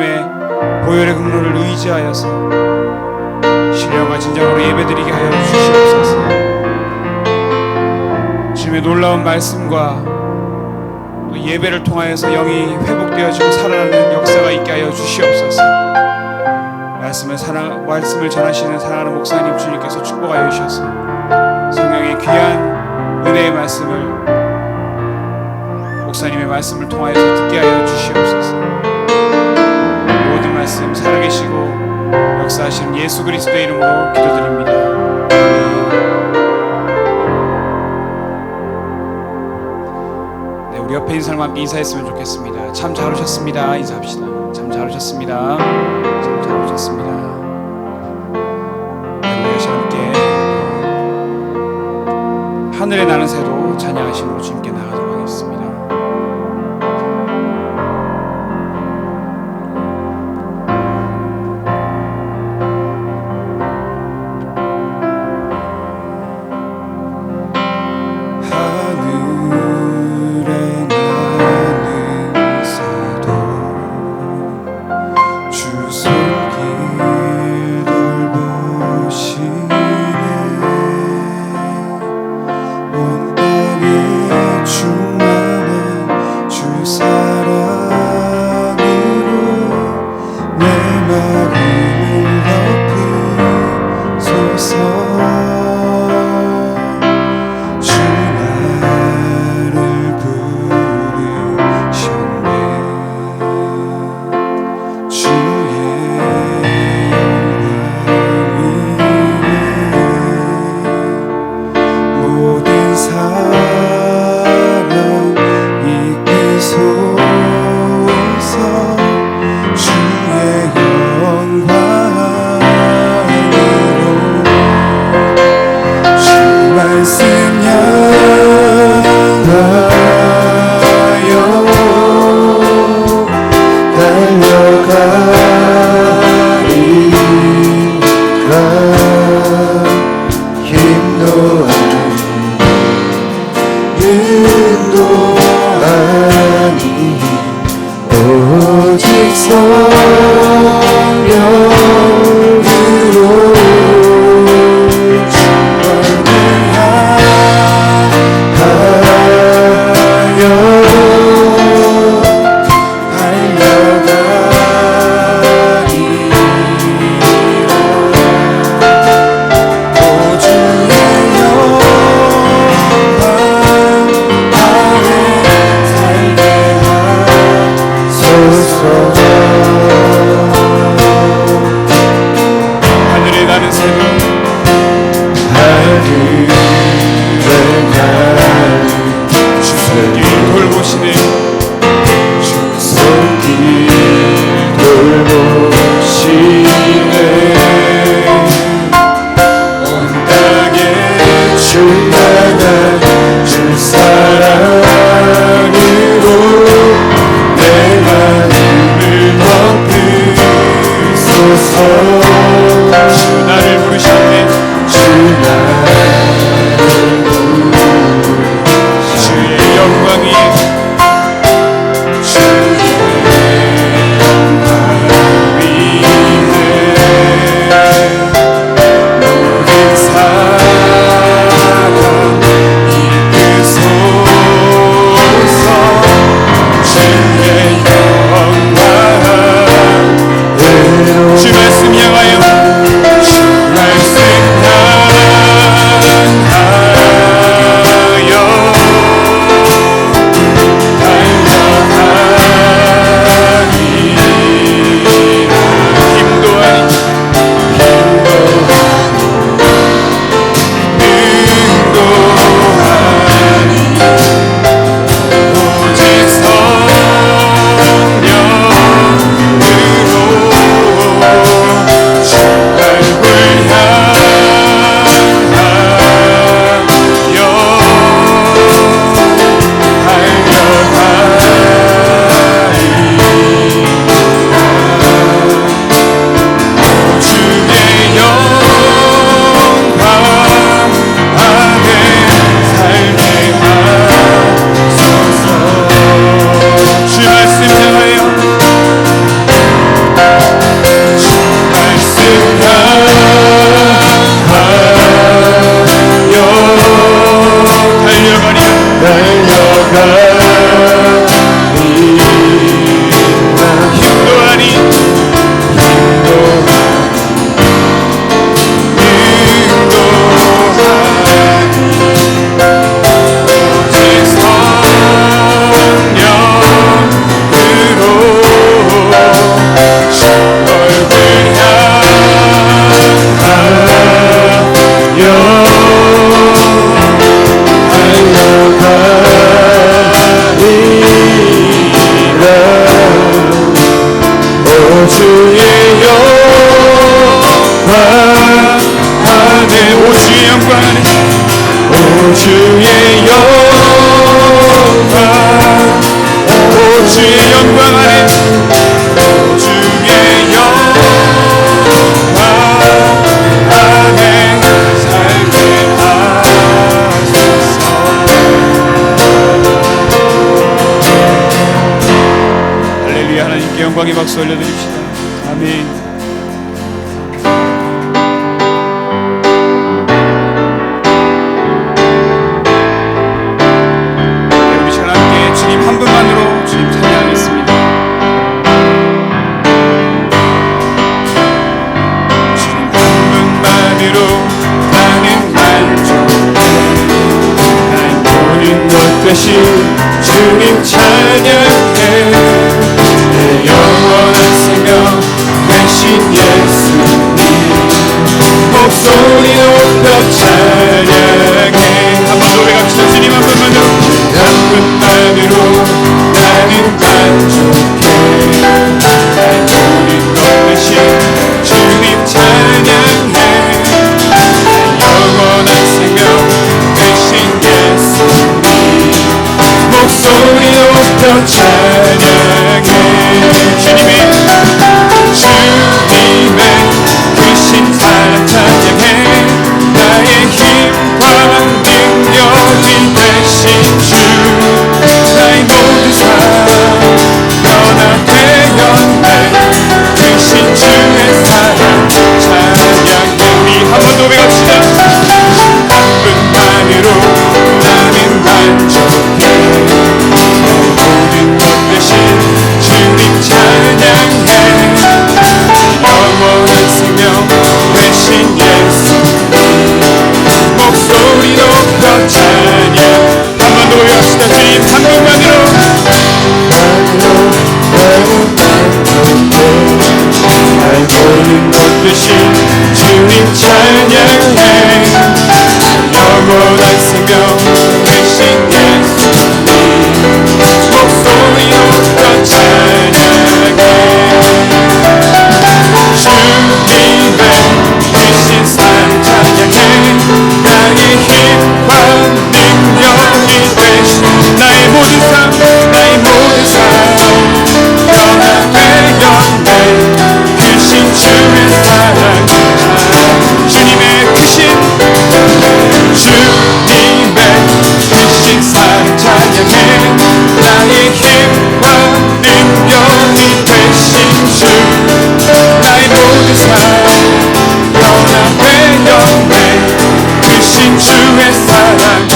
주님의 보혈의 긍휼을 의지하여서 신령과 진정으로 예배드리게 하여 주시옵소서. 주님의 놀라운 말씀과 또 예배를 통하여서 영이 회복되어지고 살아나는 역사가 있게 하여 주시옵소서. 말씀을 전하시는 사랑하는 목사님 주님께서 축복하여 주셔서 성령의 귀한 은혜의 말씀을 목사님의 말씀을 통하여서 듣게 하여 주시옵소서. 모든 말씀 살아계시고 역사하시는 예수 그리스도의 이름으로 기도드립니다. 네, 우리 옆에 있는 사람과 함께 인사했으면 좋겠습니다. 참 잘 오셨습니다. 인사합시다. 참 잘 오셨습니다. 참 잘 오셨습니다. 네, 우리 다시 함께 하늘에 나는 새도 찬양하시므로 주님께 나가도록 하겠습니다. 주의 영광 안에 오 주의 영광 안에 오 주의 영광 오 주의 영광 안에 오 주의 영광 안에 살게 하소서. 할렐루야. 하나님께 영광의 박수 올려드립시다. 아멘. 주님 찬양해. 내 영원한 생명 되신 예수님 목소리 높여 찬양해. 한 번 더 외갑시다. 주님 한 번만으로 한 분만으로 나는 만족해. 날 주님 높으신 주님 찬양해. 내 영원한 생명 되신 예수님 목소리 높여 찬양해. 주님의 크신 사랑 찬양해. 나의 힘과 능력이 되신 주 나의 모든 삶 변화되었네. 크신 주의 사랑 찬양해. 우리 한 번 더 외갑시다. 한 분만으로 나는 만족해. 모든 것 되신 주님 찬양해. 영원한 생명 되신 예수 목소리 높여 찬양. 한 번 더 외웁시다. 주님 한 분만으로 나의 모든 것 되신 주님 찬양해. 영원한 생명 되신 예수 목소리 높여 찬양해. 주님의 크신 사랑 찬양해. 나의 힘과 능력이 되신 나의 모든 삶 변화되었네. 크신 주의 사랑 주님의 크신 사랑 찬양해. 나의 힘과 능력이 되신 주 나의 모든 삶 변화되었네. 크신 주의 사랑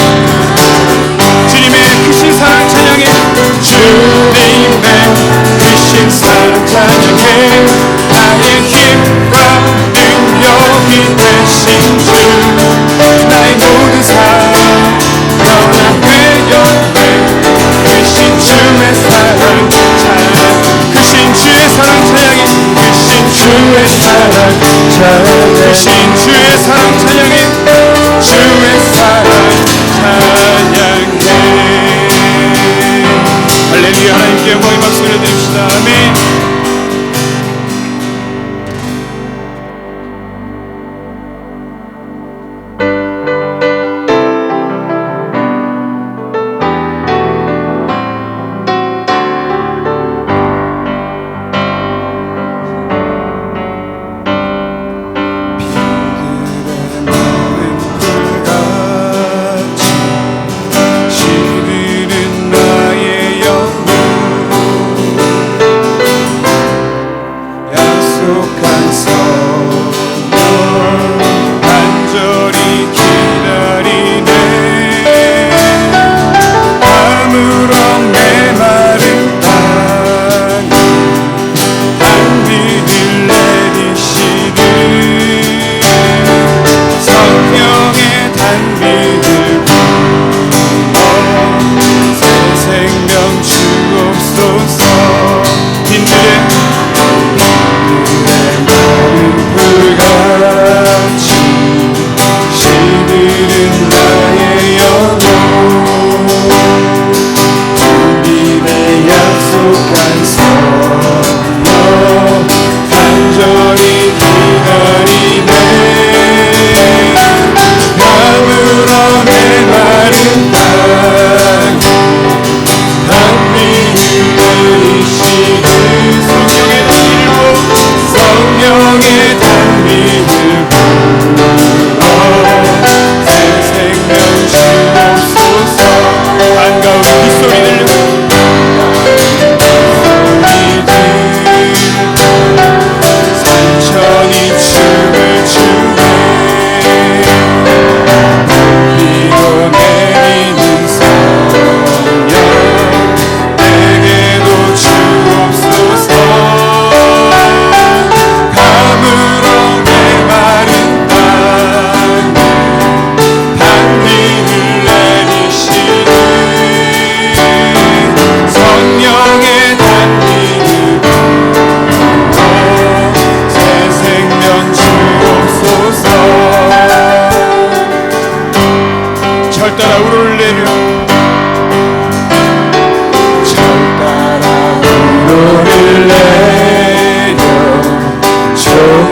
주님의 크신 사랑 찬양해. 주님의 크신 사랑 찬양해. 나의 힘과 능력이 되신 주 나의 모든 삶 변화되었네. 크신 주의 사랑 찬양. 크신 주의 사랑 찬양해. 크신 주의 사랑 찬양. 크신 주의 사랑 찬양해. 주의 사랑 찬양해. 할렐루야. 하나님께 영광의 박수 올려드립시다. 아멘. 시들은 나의 영혼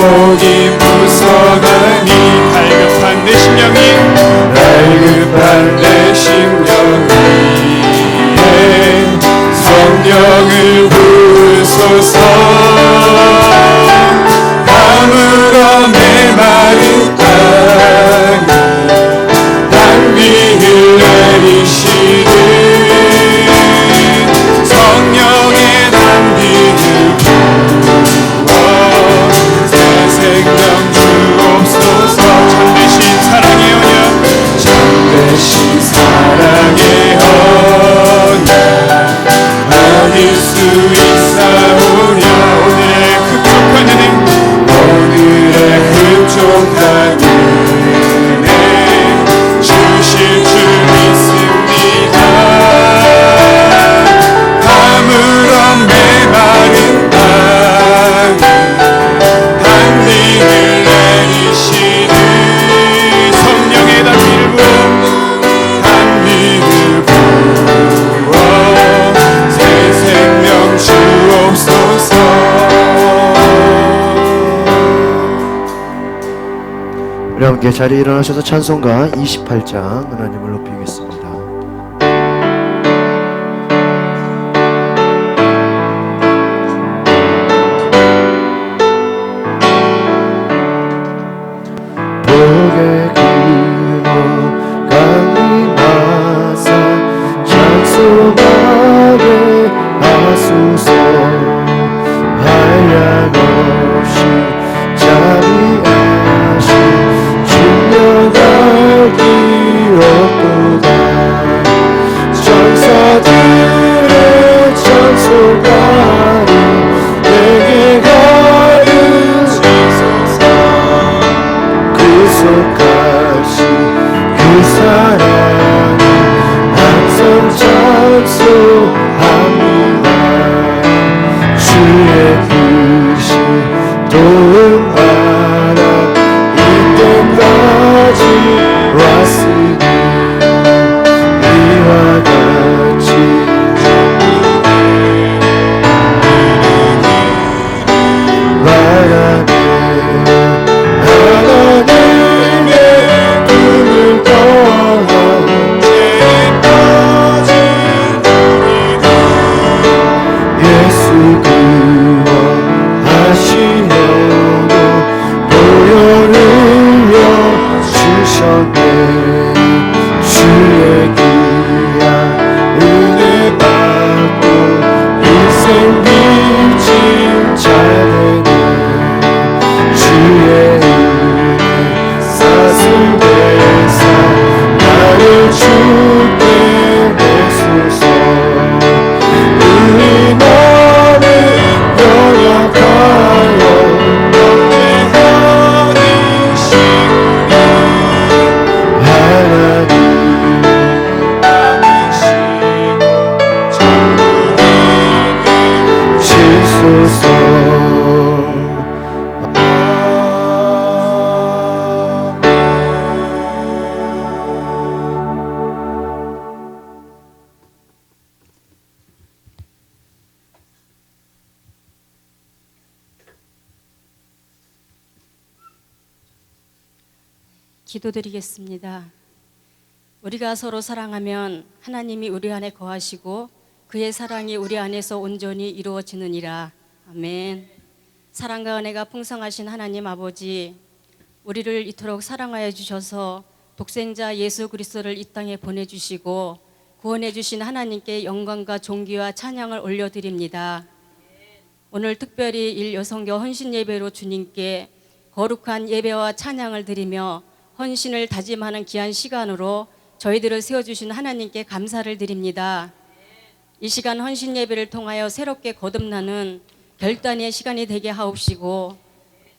목이 부서나니 갈급한 내 심령이 성령을 부으소서. 가물어 메마른 땅이 땅 위를 내리시듯 성령의 단비를 부어 새 생명 주옵소서. 참되신 사랑의 언약, 참되신 사랑의 언약 받을 수 있사오냐. 오늘의 흡족한 은혜, 오늘의 흡족한 은혜 주실 줄 믿습니다. 가물어 메마른 땅이 단비를 내리시듯 성령의 단비를 부어 단비를 부어 새 생명 주옵소서. 우리 함께 자리에 일어나셔서 찬송가 28장 하나님을 높이겠습니다. 복의 근원 강이 나사 찬송하게 하소서. 한량없이 자비하신 주님의 기억보다 천사들의 찬송가를 내게 가르치소서. 구속하신 그 사랑을 항상 찬송합니다. 주의 크신 도움 바라 이때까지 왔으니 이와 같이 말하네. 하나님의 꿈을 떠나 죄까지 예수 구원하시려고 보혈을 흘려 주셨네. 주의 귀한 은혜 받고 인생 빚진 자되네. 주의 은혜 사슬대사 나를 주께 내소서. 우리 마음을 연약하여 영원하시니 하나님 남으시고 천국에 치소서. 기도드리겠습니다. 우리가 서로 사랑하면 하나님이 우리 안에 거하시고 그의 사랑이 우리 안에서 온전히 이루어지느니라. 아멘. 사랑과 은혜가 풍성하신 하나님 아버지, 우리를 이토록 사랑하여 주셔서 독생자 예수 그리스도를 이 땅에 보내주시고 구원해 주신 하나님께 영광과 존귀와 찬양을 올려드립니다. 오늘 특별히 일여성교 헌신 예배로 주님께 거룩한 예배와 찬양을 드리며 헌신을 다짐하는 귀한 시간으로 저희들을 세워주신 하나님께 감사를 드립니다. 이 시간 헌신 예배를 통하여 새롭게 거듭나는 결단의 시간이 되게 하옵시고,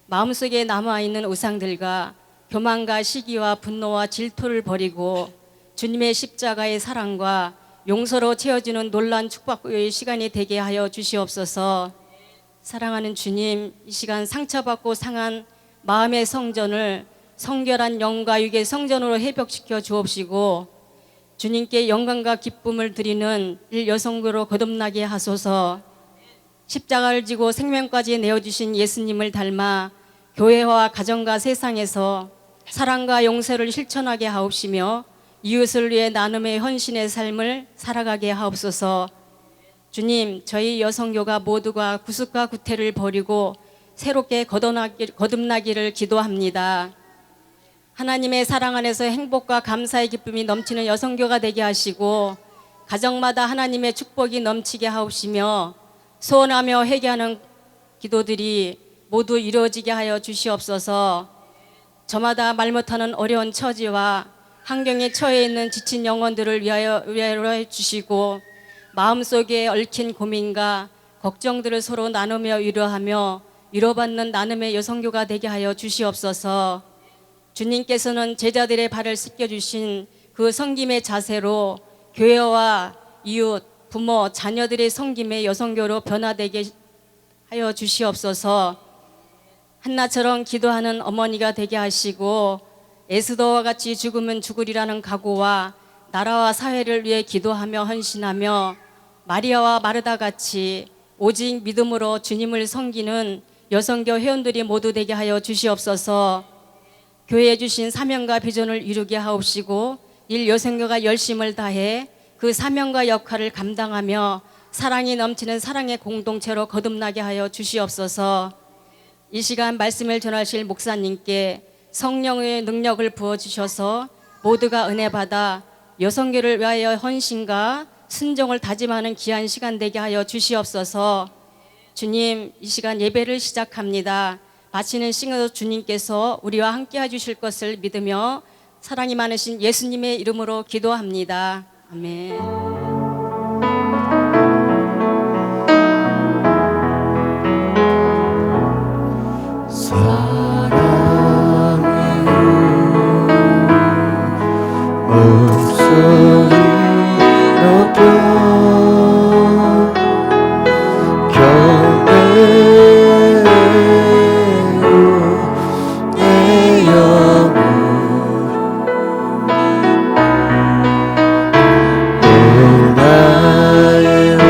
마음속에 남아있는 우상들과 교만과 시기와 분노와 질투를 버리고 주님의 십자가의 사랑과 용서로 채워지는 놀라운 축복의 시간이 되게 하여 주시옵소서. 사랑하는 주님, 이 시간 상처받고 상한 마음의 성전을 성결한 영과 육의 성전으로 회복시켜 주옵시고, 주님께 영광과 기쁨을 드리는 일여성교로 거듭나게 하소서. 십자가를 지고 생명까지 내어주신 예수님을 닮아 교회와 가정과 세상에서 사랑과 용서를 실천하게 하옵시며 이웃을 위해 나눔의 헌신의 삶을 살아가게 하옵소서. 주님, 저희 여성교가 모두가 구습과 구태를 버리고 새롭게 거듭나기를 기도합니다. 하나님의 사랑 안에서 행복과 감사의 기쁨이 넘치는 여성교가 되게 하시고 가정마다 하나님의 축복이 넘치게 하옵시며 소원하며 회개하는 기도들이 모두 이루어지게 하여 주시옵소서. 저마다 말 못하는 어려운 처지와 환경에 처해 있는 지친 영혼들을 위하여 주시고 마음속에 얽힌 고민과 걱정들을 서로 나누며 위로하며 위로받는 나눔의 여성교가 되게 하여 주시옵소서. 주님께서는 제자들의 발을 씻겨주신 그 섬김의 자세로 교회와 이웃, 부모, 자녀들의 섬김의 여성교로 변화되게 하여 주시옵소서. 한나처럼 기도하는 어머니가 되게 하시고 에스더와 같이 죽으면 죽으리라는 각오와 나라와 사회를 위해 기도하며 헌신하며 마리아와 마르다 같이 오직 믿음으로 주님을 섬기는 여성교 회원들이 모두 되게 하여 주시옵소서. 교회에 주신 사명과 비전을 이루게 하옵시고 일 여성교가 열심을 다해 그 사명과 역할을 감당하며 사랑이 넘치는 사랑의 공동체로 거듭나게 하여 주시옵소서. 이 시간 말씀을 전하실 목사님께 성령의 능력을 부어주셔서 모두가 은혜 받아 여성교를 위하여 헌신과 순종을 다짐하는 귀한 시간 되게 하여 주시옵소서. 주님, 이 시간 예배를 시작합니다. 마치는 시간도 주님께서 우리와 함께 해주실 것을 믿으며 사랑이 많으신 예수님의 이름으로 기도합니다. 아멘. 목소리 높여 경배로 내 영혼 오 나의 왕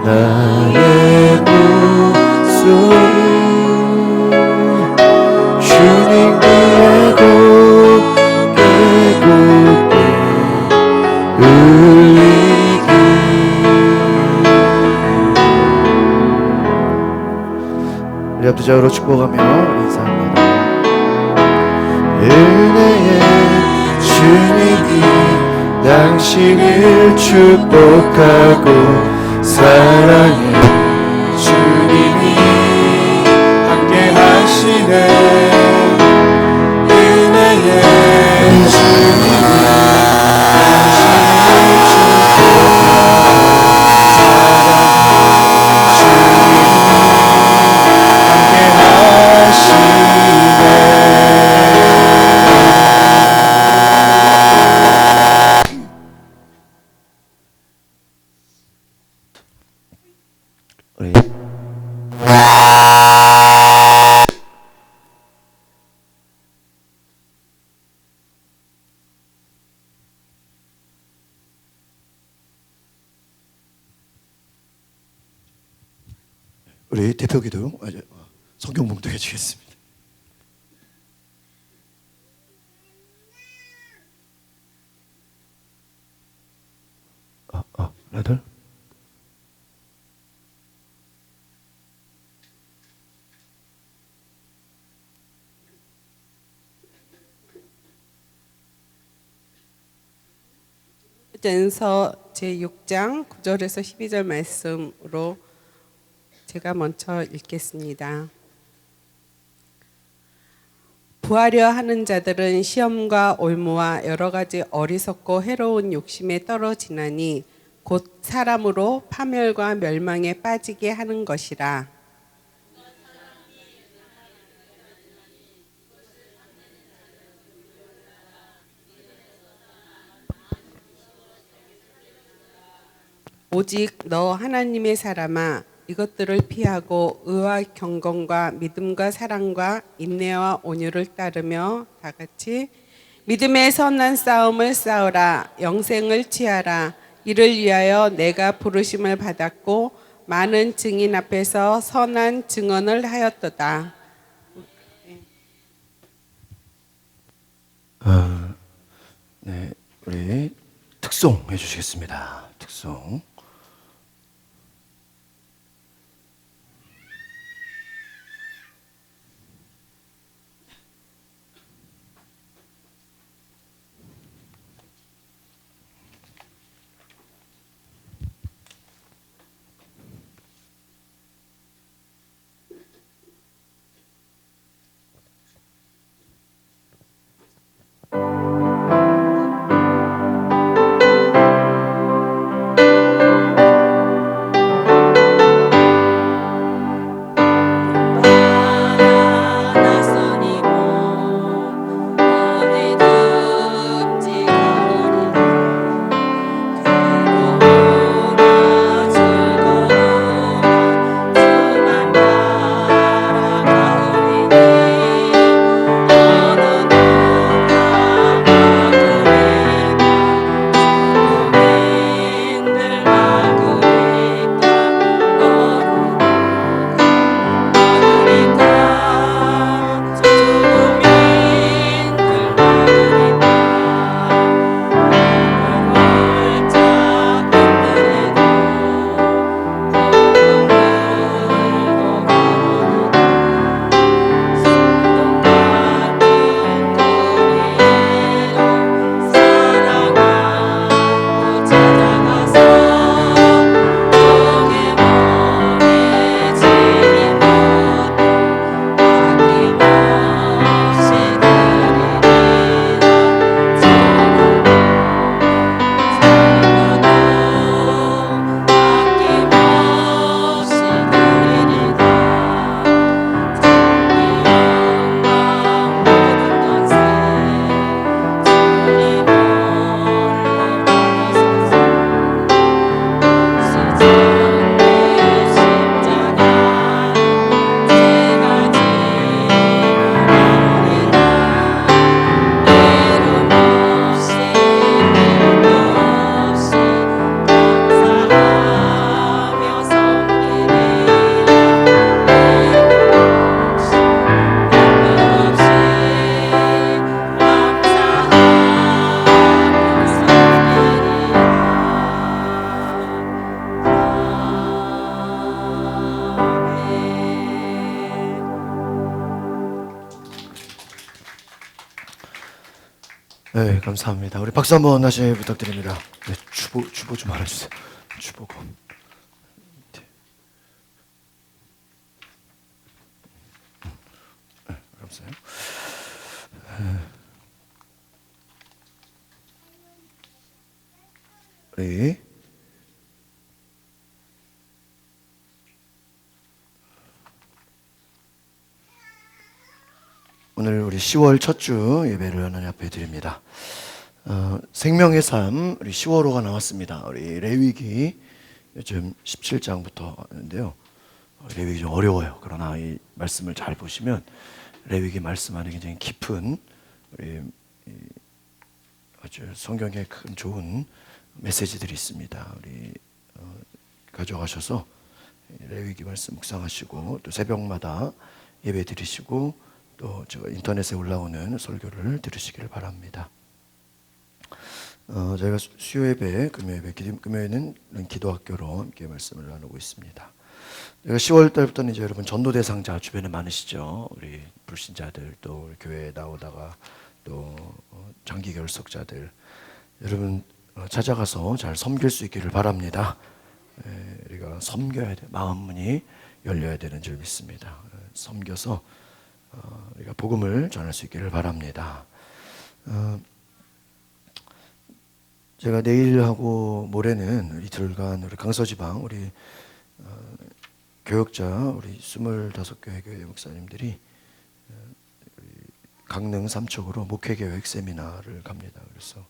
나의 목소리 주님 위에 곱게 울리기 우리 합두자로 축복하며 인사합니다. 은혜의 주님이 당신을 축복하고 사랑해 주님이 함께 하시네. 은혜의 주님이 우리 우리 대표기도 성경 봉독해 주겠습니다. 하나 전서 제6장 9절에서 12절 말씀으로 제가 먼저 읽겠습니다. 부하려 하는 자들은 시험과 올무와 여러 가지 어리석고 해로운 욕심에 떨어지나니 곧 사람으로 파멸과 멸망에 빠지게 하는 것이라. 오직 너 하나님의 사람아, 이것들을 피하고 의와 경건과 믿음과 사랑과 인내와 온유를 따르며 다 같이 믿음의 선한 싸움을 싸우라. 영생을 취하라. 이를 위하여 내가 부르심을 받았고 많은 증인 앞에서 선한 증언을 하였도다. 네, 우리 특송 해주시겠습니다. 특송. 네, 감사합니다. 우리 박수 한번 다시 부탁드립니다. 네, 주보 좀 알아주세요. 주보고. 네, 감사해요. 네. 오늘 우리 10월 첫 주 예배를 하나님 앞에 드립니다. 생명의 삶 우리 10월호가 나왔습니다. 우리 레위기 요즘 17장부터 하는데요. 레위기 좀 어려워요. 그러나 이 말씀을 잘 보시면 레위기 말씀 안에 굉장히 깊은 우리 아주 성경에 큰 좋은 메시지들이 있습니다. 우리 가져가셔서 레위기 말씀 묵상하시고 또 새벽마다 예배 드리시고 또 저 인터넷에 올라오는 설교를 들으시기를 바랍니다. 저희가 수요 예배, 금요 예배, 금요일은 기도학교로 함께 말씀을 나누고 있습니다. 저희가 10월 달부터는 이제 여러분 전도 대상자 주변에 많으시죠. 우리 불신자들 또 우리 교회에 나오다가 또 장기 결석자들 여러분 찾아가서 잘 섬길 수 있기를 바랍니다. 우리가 섬겨야 돼. 마음 문이 열려야 되는 줄 믿습니다. 섬겨서 우리가 복음을 전할 수 있기를 바랍니다. 제가 내일하고 모레는 이틀간 우리 강서지방 우리 교역자 우리 25교회 교회 목사님들이 강릉 삼척으로 목회계획 세미나를 갑니다. 그래서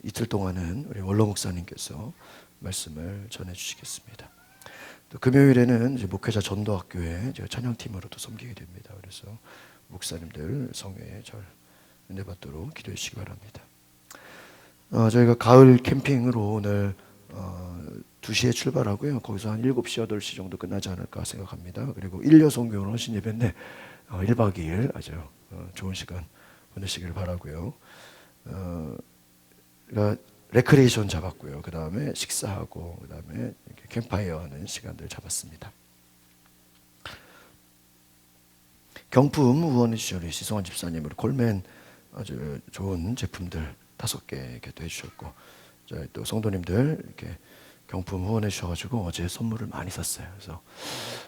이틀 동안은 우리 원로 목사님께서 말씀을 전해 주시겠습니다. 또 금요일에는 이제 목회자 전도학교에 제가 찬양팀으로도 섬기게 됩니다. 그래서 목사님들 성회에 잘 은혜 받도록 기도해 주시기 바랍니다. 저희가 가을 캠핑으로 오늘 2시에 출발하고요. 거기서 한 7시, 8시 정도 끝나지 않을까 생각합니다. 그리고 1여 성교는 헌신 예배인데 1박 2일 아주 좋은 시간 보내시길 바라고요. 그러니까 레크레이션 잡았고요. 그 다음에 식사하고 그 다음에 캠파이어 하는 시간들 잡았습니다. 경품 후원해 주신 우리 시성원 집사님, 우리 콜맨 아주 좋은 제품들 5개 이렇게 또 해주셨고, 저희 또 성도님들 이렇게 경품 후원해 주셔가지고 어제 선물을 많이 샀어요. 그래서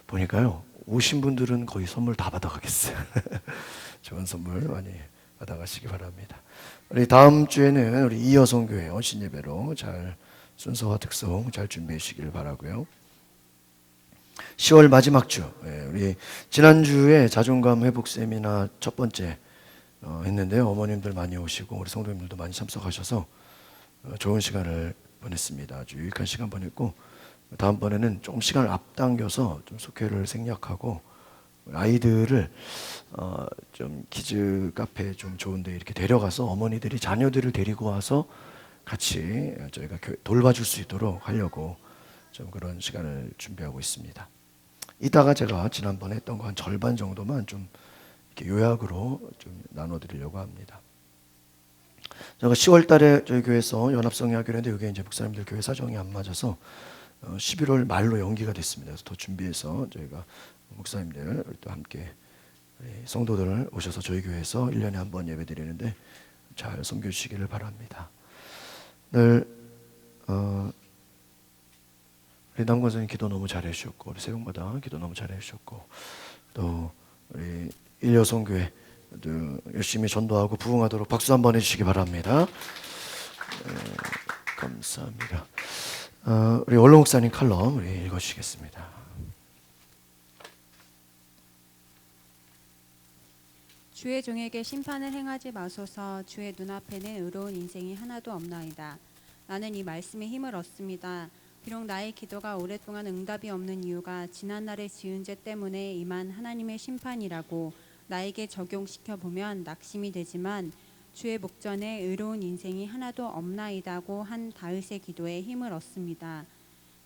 보니까요, 오신 분들은 거의 선물 다 받아가겠어요. 좋은 선물 많이 받아가시기 바랍니다. 우리 다음 주에는 우리 이여성교회 헌신 예배로 잘 순서와 특송 잘 준비해 주시길 바라고요. 10월 마지막 주, 우리 지난주에 자존감 회복 세미나 첫 번째 했는데요. 어머님들 많이 오시고 우리 성도님들도 많이 참석하셔서 좋은 시간을 보냈습니다. 아주 유익한 시간 보냈고, 다음번에는 조금 시간을 앞당겨서 좀 속회를 생략하고 아이들을 좀 키즈 카페 좀 좋은데 이렇게 데려가서 어머니들이 자녀들을 데리고 와서 같이 저희가 돌봐줄 수 있도록 하려고 좀 그런 시간을 준비하고 있습니다. 이따가 제가 지난번에 했던 거 한 절반 정도만 좀 이렇게 요약으로 좀 나눠드리려고 합니다. 제가 10월 달에 저희 교회에서 연합성회 하기로 했는데 이게 이제 목사님들 교회 사정이 안 맞아서 11월 말로 연기가 됐습니다. 그래서 더 준비해서 저희가 목사님들 또 함께 성도들 오셔서 저희 교회에서 1년에 한 번 예배 드리는데 잘 섬겨주시기를 바랍니다. 늘 우리 남권선생님 기도 너무 잘해 주셨고, 우리 새벽마다 기도 너무 잘해 주셨고, 또 우리 일여성교회 열심히 전도하고 부흥하도록 박수 한번 해주시기 바랍니다. 감사합니다. 우리 원로 목사님 칼럼 우리 읽어주시겠습니다. 주의 종에게 심판을 행하지 마소서. 주의 눈앞에는 의로운 인생이 하나도 없나이다. 나는 이 말씀에 힘을 얻습니다. 비록 나의 기도가 오랫동안 응답이 없는 이유가 지난날에 지은 죄 때문에 임한 하나님의 심판이라고 나에게 적용시켜 보면 낙심이 되지만, 주의 목전에 의로운 인생이 하나도 없나이다고 한 다윗의 기도에 힘을 얻습니다.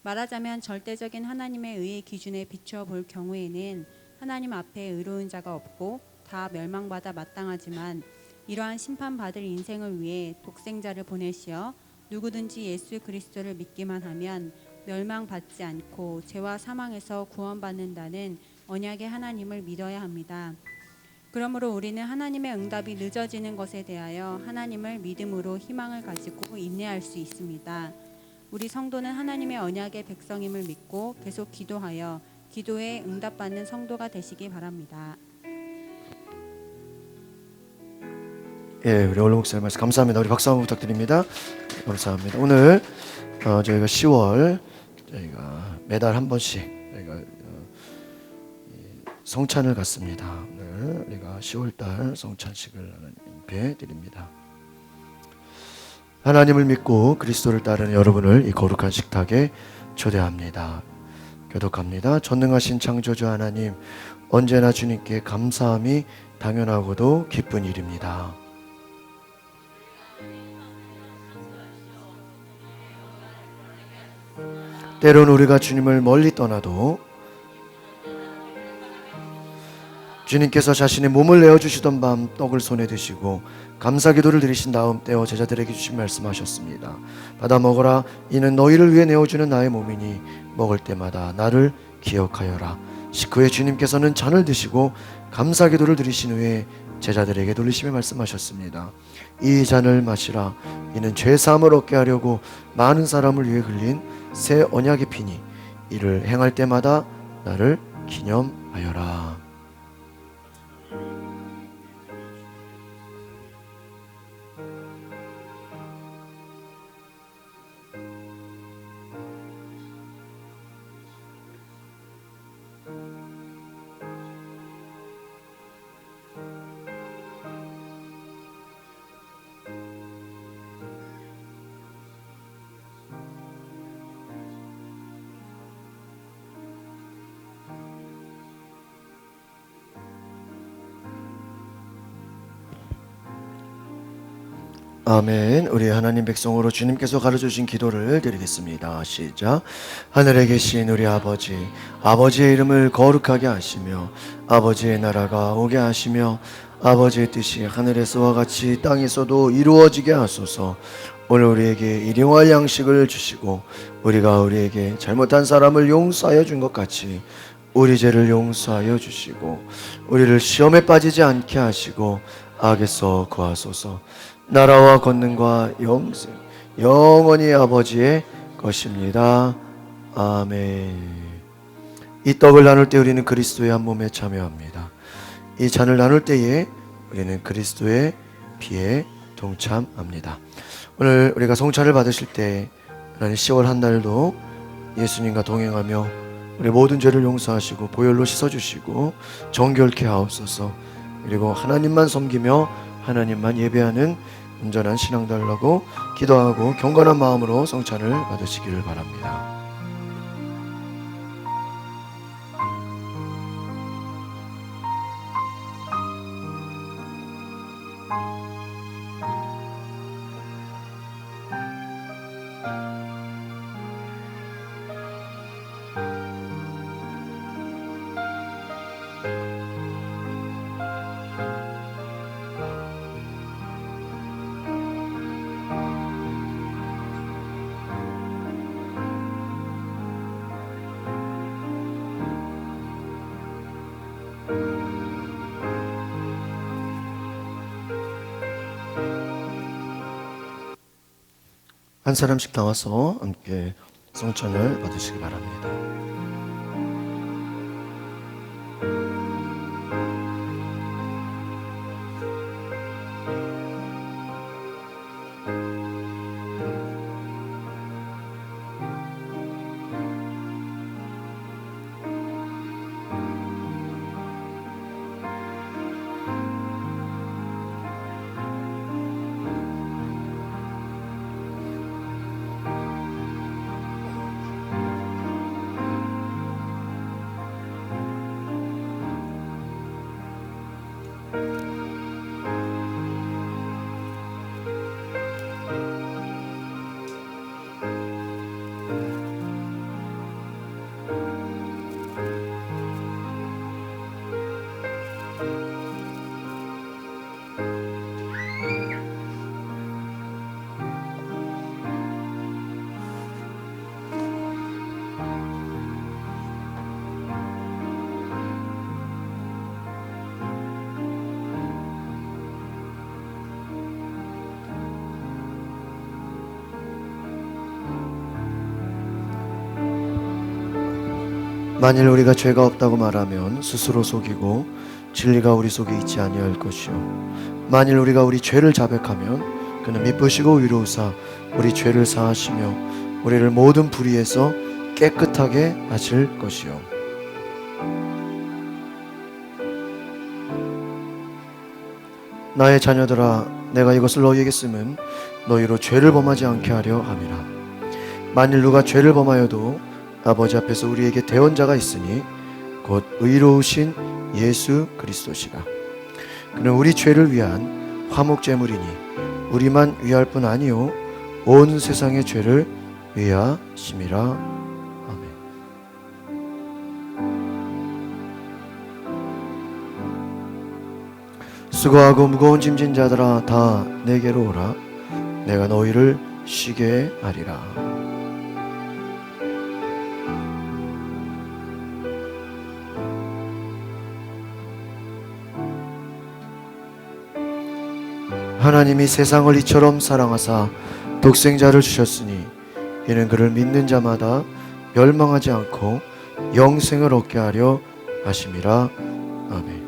말하자면 절대적인 하나님의 의의 기준에 비추어 볼 경우에는 하나님 앞에 의로운 자가 없고 다 멸망받아 마땅하지만, 이러한 심판받을 인생을 위해 독생자를 보내시어 누구든지 예수 그리스도를 믿기만 하면 멸망받지 않고 죄와 사망에서 구원받는다는 언약의 하나님을 믿어야 합니다. 그러므로 우리는 하나님의 응답이 늦어지는 것에 대하여 하나님을 믿음으로 희망을 가지고 인내할 수 있습니다. 우리 성도는 하나님의 언약의 백성임을 믿고 계속 기도하여 기도에 응답받는 성도가 되시기 바랍니다. 예, 우리 원로 목사님 말씀 감사합니다. 우리 박수 한번 부탁드립니다. 감사합니다. 오늘 저희가 10월 저희가 매달 한 번씩 저희가 성찬을 갖습니다. 오늘 우리가 10월달 성찬식을 하나님께 드립니다. 하나님을 믿고 그리스도를 따르는 여러분을 이 거룩한 식탁에 초대합니다. 교독합니다. 전능하신 창조주 하나님, 언제나 주님께 감사함이 당연하고도 기쁜 일입니다. 때론 우리가 주님을 멀리 떠나도 주님께서 자신의 몸을 내어주시던 밤 떡을 손에 드시고 감사기도를 드리신 다음 떼어 제자들에게 주신 말씀하셨습니다. 받아 먹어라. 이는 너희를 위해 내어주는 나의 몸이니 먹을 때마다 나를 기억하여라. 식후에 주님께서는 잔을 드시고 감사기도를 드리신 후에 제자들에게 돌리시며 말씀하셨습니다. 이 잔을 마시라. 이는 죄사함을 얻게 하려고 많은 사람을 위해 흘린 새 언약의 피니 이를 행할 때마다 나를 기념하여라. 아멘. 우리 하나님 백성으로 주님께서 가르쳐주신 기도를 드리겠습니다. 시작. 하늘에 계신 우리 아버지, 아버지의 이름을 거룩하게 하시며 아버지의 나라가 오게 하시며 아버지의 뜻이 하늘에서와 같이 땅에서도 이루어지게 하소서. 오늘 우리에게 일용할 양식을 주시고 우리가 우리에게 잘못한 사람을 용서하여 준 것 같이 우리 죄를 용서하여 주시고 우리를 시험에 빠지지 않게 하시고 악에서 구하소서. 나라와 권능과 영생 영원히 아버지의 것입니다. 아멘. 이 떡을 나눌 때 우리는 그리스도의 한 몸에 참여합니다. 이 잔을 나눌 때에 우리는 그리스도의 피에 동참합니다. 오늘 우리가 성찬을 받으실 때 하나님 10월 한 달도 예수님과 동행하며 우리 모든 죄를 용서하시고 보혈로 씻어주시고 정결케 하옵소서. 그리고 하나님만 섬기며 하나님만 예배하는 온전한 신앙 달라고 기도하고 경건한 마음으로 성찬을 받으시기를 바랍니다. 한 사람씩 나와서 함께 성찬을 받으시기 바랍니다. 만일 우리가 죄가 없다고 말하면 스스로 속이고 진리가 우리 속에 있지 아니할 것이요 만일 우리가 우리 죄를 자백하면 그는 미쁘시고 위로우사 우리 죄를 사하시며 우리를 모든 불의에서 깨끗하게 하실 것이요 나의 자녀들아 내가 이것을 너희에게 쓰면 너희로 죄를 범하지 않게 하려 함이라. 만일 누가 죄를 범하여도 아버지 앞에서 우리에게 대언자가 있으니 곧 의로우신 예수 그리스도시라. 그는 우리 죄를 위한 화목제물이니 우리만 위할 뿐 아니요 온 세상의 죄를 위하심이라. 아멘. 수고하고 무거운 짐진 자들아 다 내게로 오라. 내가 너희를 쉬게 하리라. 하나님이 세상을 이처럼 사랑하사 독생자를 주셨으니 이는 그를 믿는 자마다 멸망하지 않고 영생을 얻게 하려 하심이라. 아멘.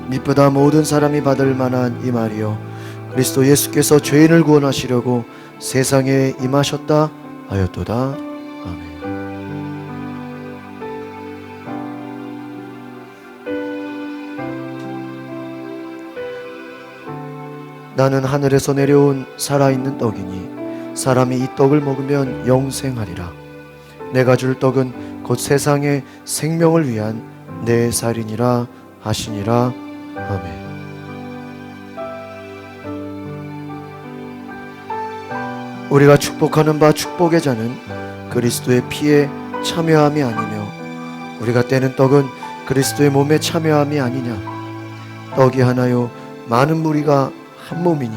미쁘다 모든 사람이 받을 만한 이 말이요 그리스도 예수께서 죄인을 구원하시려고 세상에 임하셨다 하였도다. 아멘. 나는 하늘에서 내려온 살아있는 떡이니 사람이 이 떡을 먹으면 영생하리라. 내가 줄 떡은 곧 세상의 생명을 위한 내 살이니라 하시니라. 아멘. 우리가 축복하는 바 축복의 자는 그리스도의 피에 참여함이 아니며 우리가 떼는 떡은 그리스도의 몸에 참여함이 아니냐. 떡이 하나요 많은 무리가 한 몸이니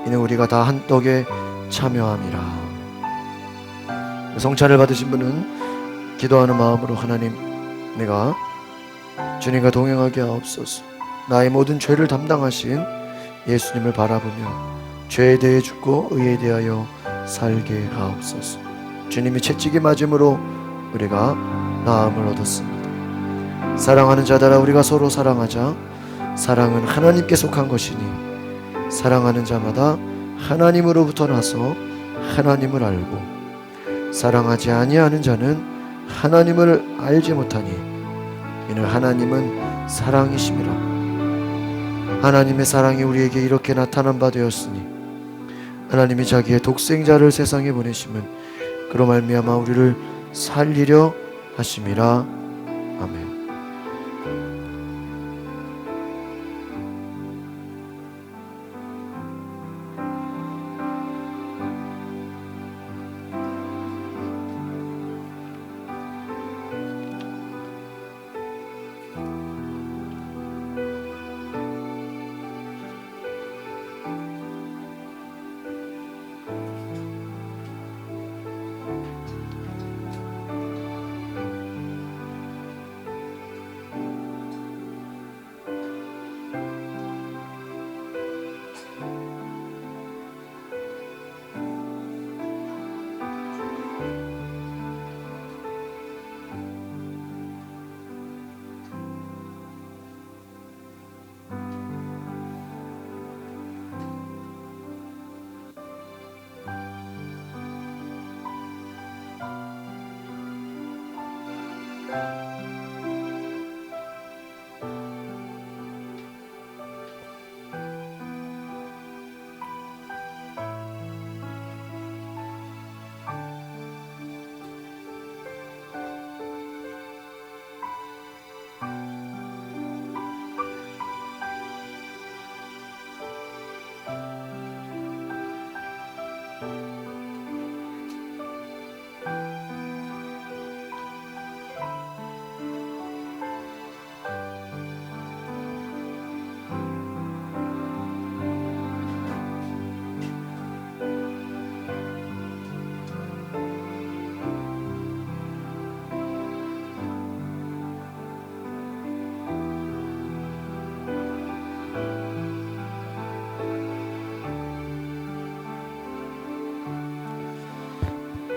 이는 우리가 다 한 떡에 참여함이라. 성찬을 받으신 분은 기도하는 마음으로 하나님, 내가 주님과 동행하게 하옵소서. 나의 모든 죄를 담당하신 예수님을 바라보며 죄에 대해 죽고 의에 대하여 살게 하옵소서. 주님이 채찍에 맞음으로 우리가 나음을 얻었습니다. 사랑하는 자들아, 우리가 서로 사랑하자. 사랑은 하나님께 속한 것이니 사랑하는 자마다 하나님으로부터 나서 하나님을 알고 사랑하지 아니하는 자는 하나님을 알지 못하니 이는 하나님은 사랑이심이라. 하나님의 사랑이 우리에게 이렇게 나타난 바 되었으니 하나님이 자기의 독생자를 세상에 보내심은 그로 말미암아 우리를 살리려 하심이라. 아멘.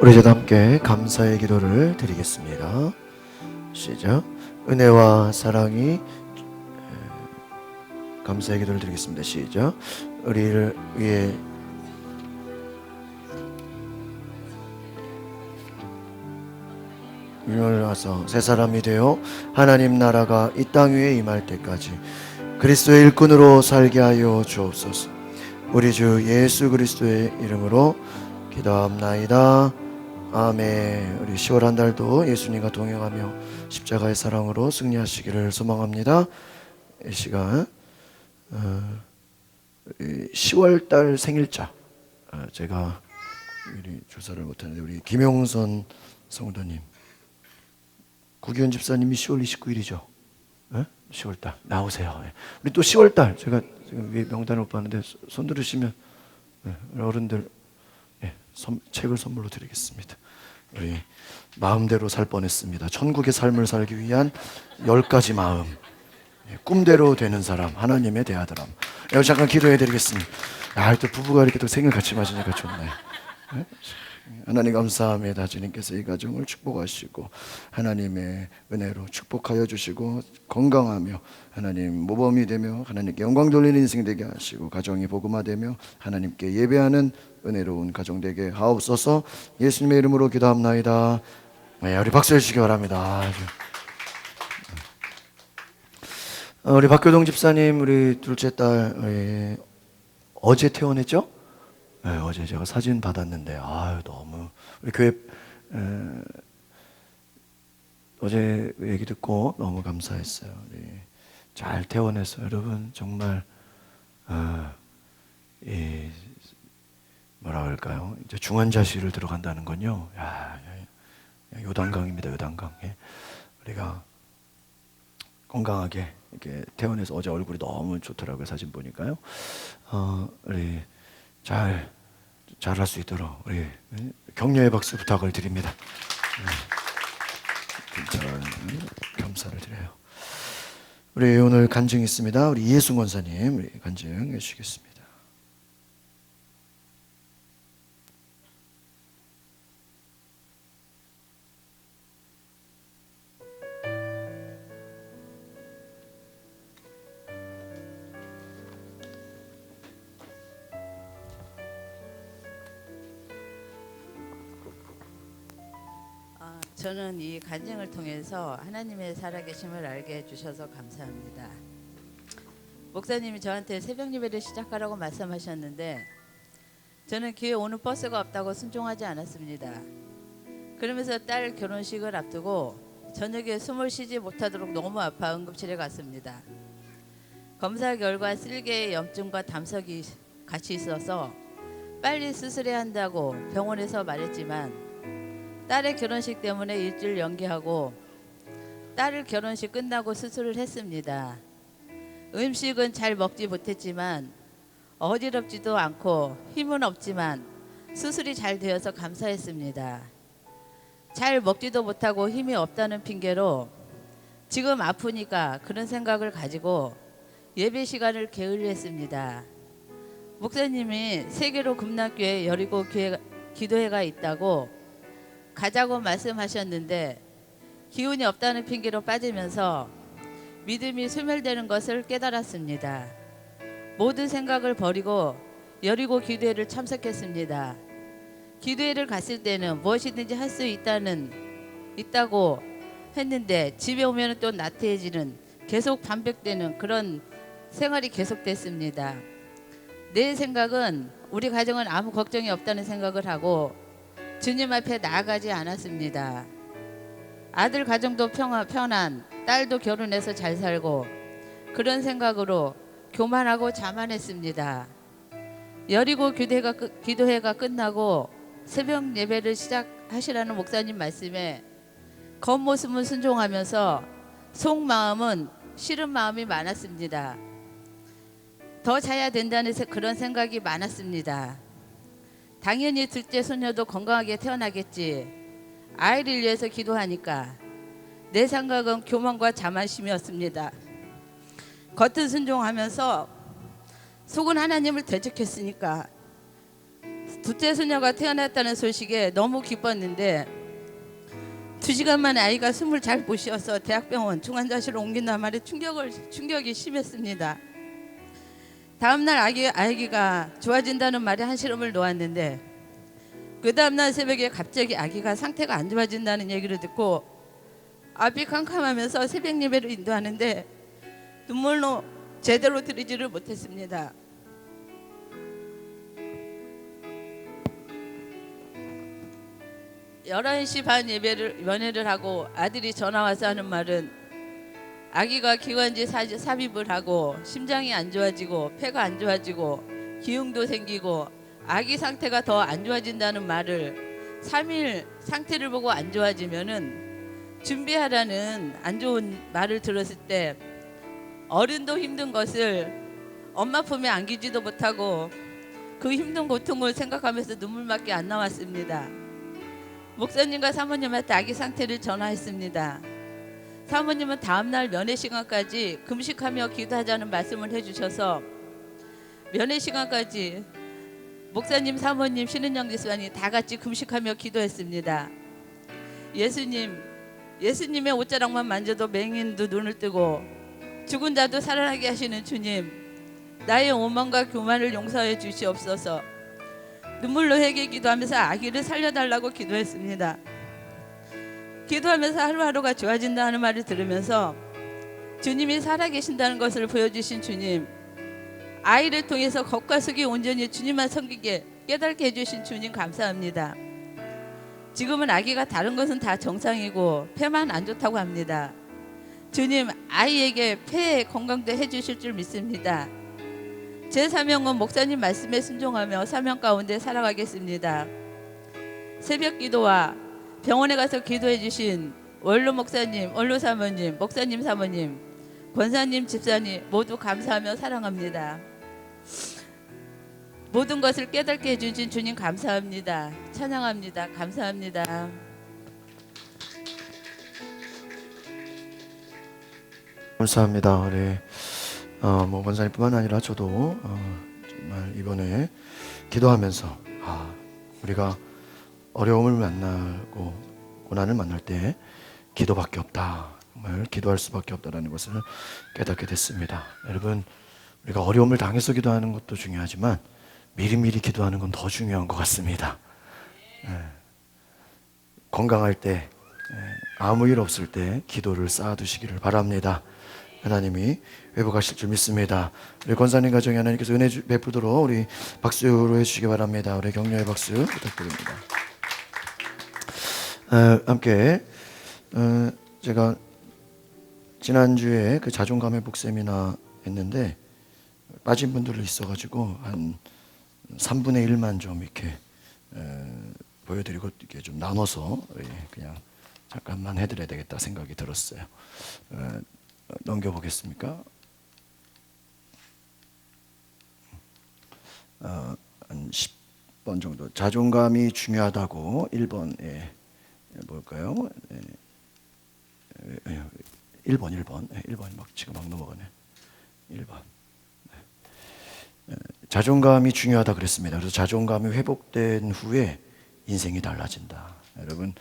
우리 이제 함께 감사의 기도를 드리겠습니다. 시작. 은혜와 사랑이 감사의 기도를 드리겠습니다. 시작. 우리를 위해 유년을 와서 새 사람이 되어 하나님 나라가 이 땅 위에 임할 때까지 그리스도의 일꾼으로 살게 하여 주옵소서. 우리 주 예수 그리스도의 이름으로 기도합나이다. 아멘. 우리 10월 한 달도 예수님과 동행하며 십자가의 사랑으로 승리하시기를 소망합니다. 이 시간 10월 달 생일자 제가 조사를 못했는데 우리 김용선 성도님, 구기현 집사님이 10월 29일이죠. 10월 달 나오세요. 우리 또 10월 달 제가 지금 위에 명단을 못 봤는데 손 들으시면 어른들 책을 선물로 드리겠습니다. 우리 마음대로 살 뻔했습니다. 천국의 삶을 살기 위한 10가지 마음, 꿈대로 되는 사람, 하나님의 대아들람. 여기 잠깐 기도해 드리겠습니다. 또 부부가 이렇게 또 생일 같이 맞으니까 좋네. 하나님 감사합니다. 주님께서 이 가정을 축복하시고 하나님의 은혜로 축복하여 주시고 건강하며 하나님 모범이 되며 하나님께 영광 돌리는 인생 되게 하시고 가정이 복음화되며 하나님께 예배하는 은혜로운 가정 되게 하옵소서. 예수님의 이름으로 기도합나이다. 우리 박수 해주시기 바랍니다. 우리 박교동 집사님, 우리 둘째 딸 어제 퇴원했죠? 네, 어제 제가 사진 받았는데 아유 너무 우리 교회 어제 얘기 듣고 너무 감사했어요. 우리 잘 퇴원해서 여러분 정말 이 뭐라 그럴까요? 이제 중환자실을 들어간다는 건요. 야, 요단강입니다. 요단강. 예. 우리가 건강하게 이렇게 퇴원해서 어제 얼굴이 너무 좋더라고요. 사진 보니까요. 우리 잘할 수 있도록 우리 격려의 박수 부탁을 드립니다. 진짜 감사를 드려요. 우리 오늘 간증 있습니다. 우리 이혜순 권사님 우리 간증해 주시겠습니다. 저는 이 간증을 통해서 하나님의 살아계심을 알게 해주셔서 감사합니다. 목사님이 저한테 새벽 예배를 시작하라고 말씀하셨는데 저는 교회 오는 버스가 없다고 순종하지 않았습니다. 그러면서 딸 결혼식을 앞두고 저녁에 숨을 쉬지 못하도록 너무 아파 응급실에 갔습니다. 검사 결과 쓸개의 염증과 담석이 같이 있어서 빨리 수술해야 한다고 병원에서 말했지만 딸의 결혼식 때문에 일주일 연기하고 딸을 결혼식 끝나고 수술을 했습니다. 음식은 잘 먹지 못했지만 어지럽지도 않고 힘은 없지만 수술이 잘 되어서 감사했습니다. 잘 먹지도 못하고 힘이 없다는 핑계로 지금 아프니까 그런 생각을 가지고 예배 시간을 게을리했습니다. 목사님이 세계로 금락교회 여리고 기도회가 있다고 가자고 말씀하셨는데 기운이 없다는 핑계로 빠지면서 믿음이 소멸되는 것을 깨달았습니다. 모든 생각을 버리고 여리고 기도회를 참석했습니다. 기도회를 갔을 때는 무엇이든지 할 수 있다고 했는데 집에 오면 또 나태해지는 계속 반복되는 그런 생활이 계속됐습니다. 내 생각은 우리 가정은 아무 걱정이 없다는 생각을 하고 주님 앞에 나아가지 않았습니다. 아들 가정도 편안, 딸도 결혼해서 잘 살고 그런 생각으로 교만하고 자만했습니다. 여리고 기도회가 끝나고 새벽 예배를 시작하시라는 목사님 말씀에 겉모습은 순종하면서 속마음은 싫은 마음이 많았습니다. 더 자야 된다는 그런 생각이 많았습니다. 당연히 둘째 소녀도 건강하게 태어나겠지. 아이를 위해서 기도하니까 내 생각은 교만과 자만심이었습니다. 겉은 순종하면서 속은 하나님을 대적했으니까 둘째 소녀가 태어났다는 소식에 너무 기뻤는데 2시간 만에 아이가 숨을 잘 못 쉬어서 대학병원 중환자실로 옮긴단 말에 충격이 심했습니다. 다음날 아기가 좋아진다는 말에 한시름을 놓았는데 그 다음날 새벽에 갑자기 아기가 상태가 안 좋아진다는 얘기를 듣고 앞이 캄캄하면서 새벽 예배를 인도하는데 눈물로 제대로 드리지를 못했습니다. (11시) 반 연회를 하고 아들이 전화와서 하는 말은 아기가 기관지 삽입을 하고 심장이 안 좋아지고 폐가 안 좋아지고 기흉도 생기고 아기 상태가 더 안 좋아진다는 말을 3일 상태를 보고 안 좋아지면은 준비하라는 안 좋은 말을 들었을 때 어른도 힘든 것을 엄마 품에 안기지도 못하고 그 힘든 고통을 생각하면서 눈물밖에 안 나왔습니다. 목사님과 사모님한테 아기 상태를 전화했습니다. 사모님은 다음날 면회 시간까지 금식하며 기도하자는 말씀을 해주셔서 면회 시간까지 목사님, 사모님, 신은영 집사님 다 같이 금식하며 기도했습니다. 예수님의 옷자락만 만져도 맹인도 눈을 뜨고 죽은 자도 살아나게 하시는 주님, 나의 오만과 교만을 용서해 주시옵소서. 눈물로 회개 기도하면서 아기를 살려달라고 기도했습니다. 기도하면서 하루하루가 좋아진다 하는 말을 들으면서 주님이 살아계신다는 것을 보여주신 주님, 아이를 통해서 겉과 속이 온전히 주님만 섬기게 깨닫게 해주신 주님 감사합니다. 지금은 아기가 다른 것은 다 정상이고 폐만 안 좋다고 합니다. 주님, 아이에게 폐 건강도 해주실 줄 믿습니다. 제 사명은 목사님 말씀에 순종하며 사명 가운데 살아가겠습니다. 새벽 기도와 병원에 가서 기도해 주신 원로 목사님, 원로 사모님, 목사님 사모님, 권사님, 집사님 모두 감사하며 사랑합니다. 모든 것을 깨닫게 해주신 주님 감사합니다. 찬양합니다. 감사합니다. 감사합니다. 우리 뭐 권사님뿐만 아니라 저도 정말 이번에 기도하면서 우리가 어려움을 만나고 고난을 만날 때 기도밖에 없다. 정말 기도할 수밖에 없다라는 것을 깨닫게 됐습니다. 여러분, 우리가 어려움을 당해서 기도하는 것도 중요하지만 미리미리 기도하는 건 더 중요한 것 같습니다. 건강할 때, 아무 일 없을 때 기도를 쌓아두시기를 바랍니다. 하나님이 회복하실 줄 믿습니다. 우리 권사님 가정에 하나님께서 은혜 베푸도록 우리 박수로 해주시기 바랍니다. 우리 격려의 박수 부탁드립니다. 함께 제가 지난주에 그 자존감 회복 세미나 했는데 빠진 분들이 있어가지고 한 3분의 1만 좀 이렇게 보여드리고 이렇게 좀 나눠서 그냥 잠깐만 해드려야 되겠다 생각이 들었어요. 넘겨보겠습니까? 한 10번 정도. 자존감이 중요하다고 1번에 뭘까요? 1번 막 지금 막 넘어가네. 1번. 자존감이 중요하다 그랬습니다. 그래서 자존감이 회복된 후에 인생이 달라진다. 여러분,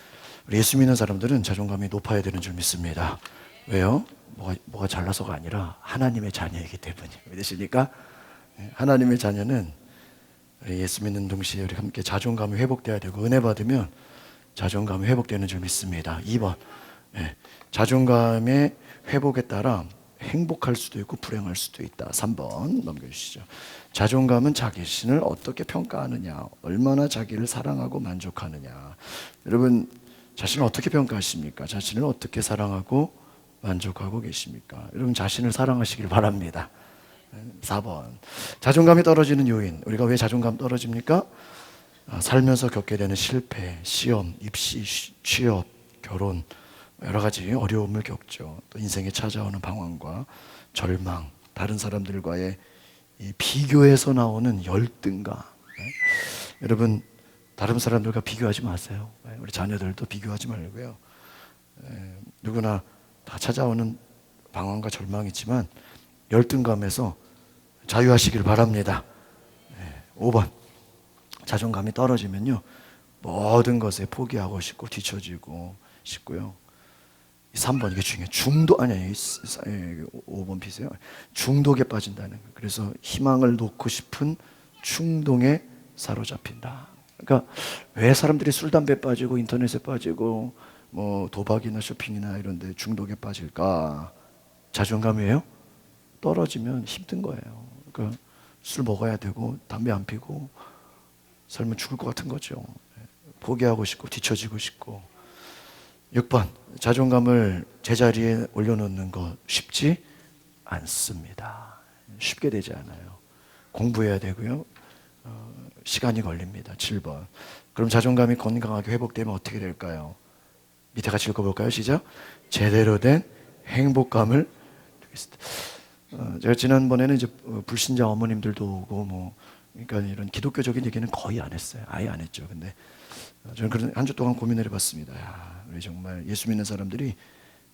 우리 예수 믿는 사람들은 자존감이 높아야 되는 줄 믿습니다. 왜요? 뭐가 잘나서가 아니라 하나님의 자녀이기 때문이에요. 믿으십니까? 하나님의 자녀는 예수 믿는 동시에 우리 함께 자존감이 회복돼야 되고 은혜 받으면 자존감이 회복되는 줄 믿습니다. 2번, 자존감의 회복에 따라 행복할 수도 있고 불행할 수도 있다. 3번 넘겨주시죠. 자존감은 자기 자신을 어떻게 평가하느냐, 얼마나 자기를 사랑하고 만족하느냐. 여러분, 자신을 어떻게 평가하십니까? 자신을 어떻게 사랑하고 만족하고 계십니까? 여러분, 자신을 사랑하시길 바랍니다. 4번, 자존감이 떨어지는 요인. 우리가 왜 자존감 떨어집니까? 살면서 겪게 되는 실패, 시험, 입시, 취업, 결혼, 여러 가지 어려움을 겪죠. 또 인생에 찾아오는 방황과 절망, 다른 사람들과의 이 비교에서 나오는 열등감. 여러분, 다른 사람들과 비교하지 마세요. 우리 자녀들도 비교하지 말고요. 누구나 다 찾아오는 방황과 절망이 있지만 열등감에서 자유하시길 바랍니다. 5번, 자존감이 떨어지면요 모든 것에 포기하고 싶고 뒤처지고 싶고요. 3번, 이게 중요해요. 5번 피세요. 중독에 빠진다는 거예요. 그래서 희망을 놓고 싶은 충동에 사로잡힌다. 그러니까 왜 사람들이 술, 담배에 빠지고 인터넷에 빠지고 뭐 도박이나 쇼핑이나 이런 데 중독에 빠질까? 자존감이에요? 떨어지면 힘든 거예요. 그러니까 술 먹어야 되고 담배 안 피고 살면 죽을 것 같은 거죠. 포기하고 싶고 뒤처지고 싶고. 6번, 자존감을 제자리에 올려놓는 거 쉽지 않습니다. 쉽게 되지 않아요. 공부해야 되고요. 시간이 걸립니다. 7번, 그럼 자존감이 건강하게 회복되면 어떻게 될까요? 밑에 같이 읽어볼까요? 시작. 제대로 된 행복감을 제가 지난번에는 이제 불신자 어머님들도 오고 뭐 그러니까 이런 기독교적인 얘기는 거의 안 했어요. 아예 안 했죠. 근데 저는 그런 한 주 동안 고민을 해봤습니다. 우리 정말 예수 믿는 사람들이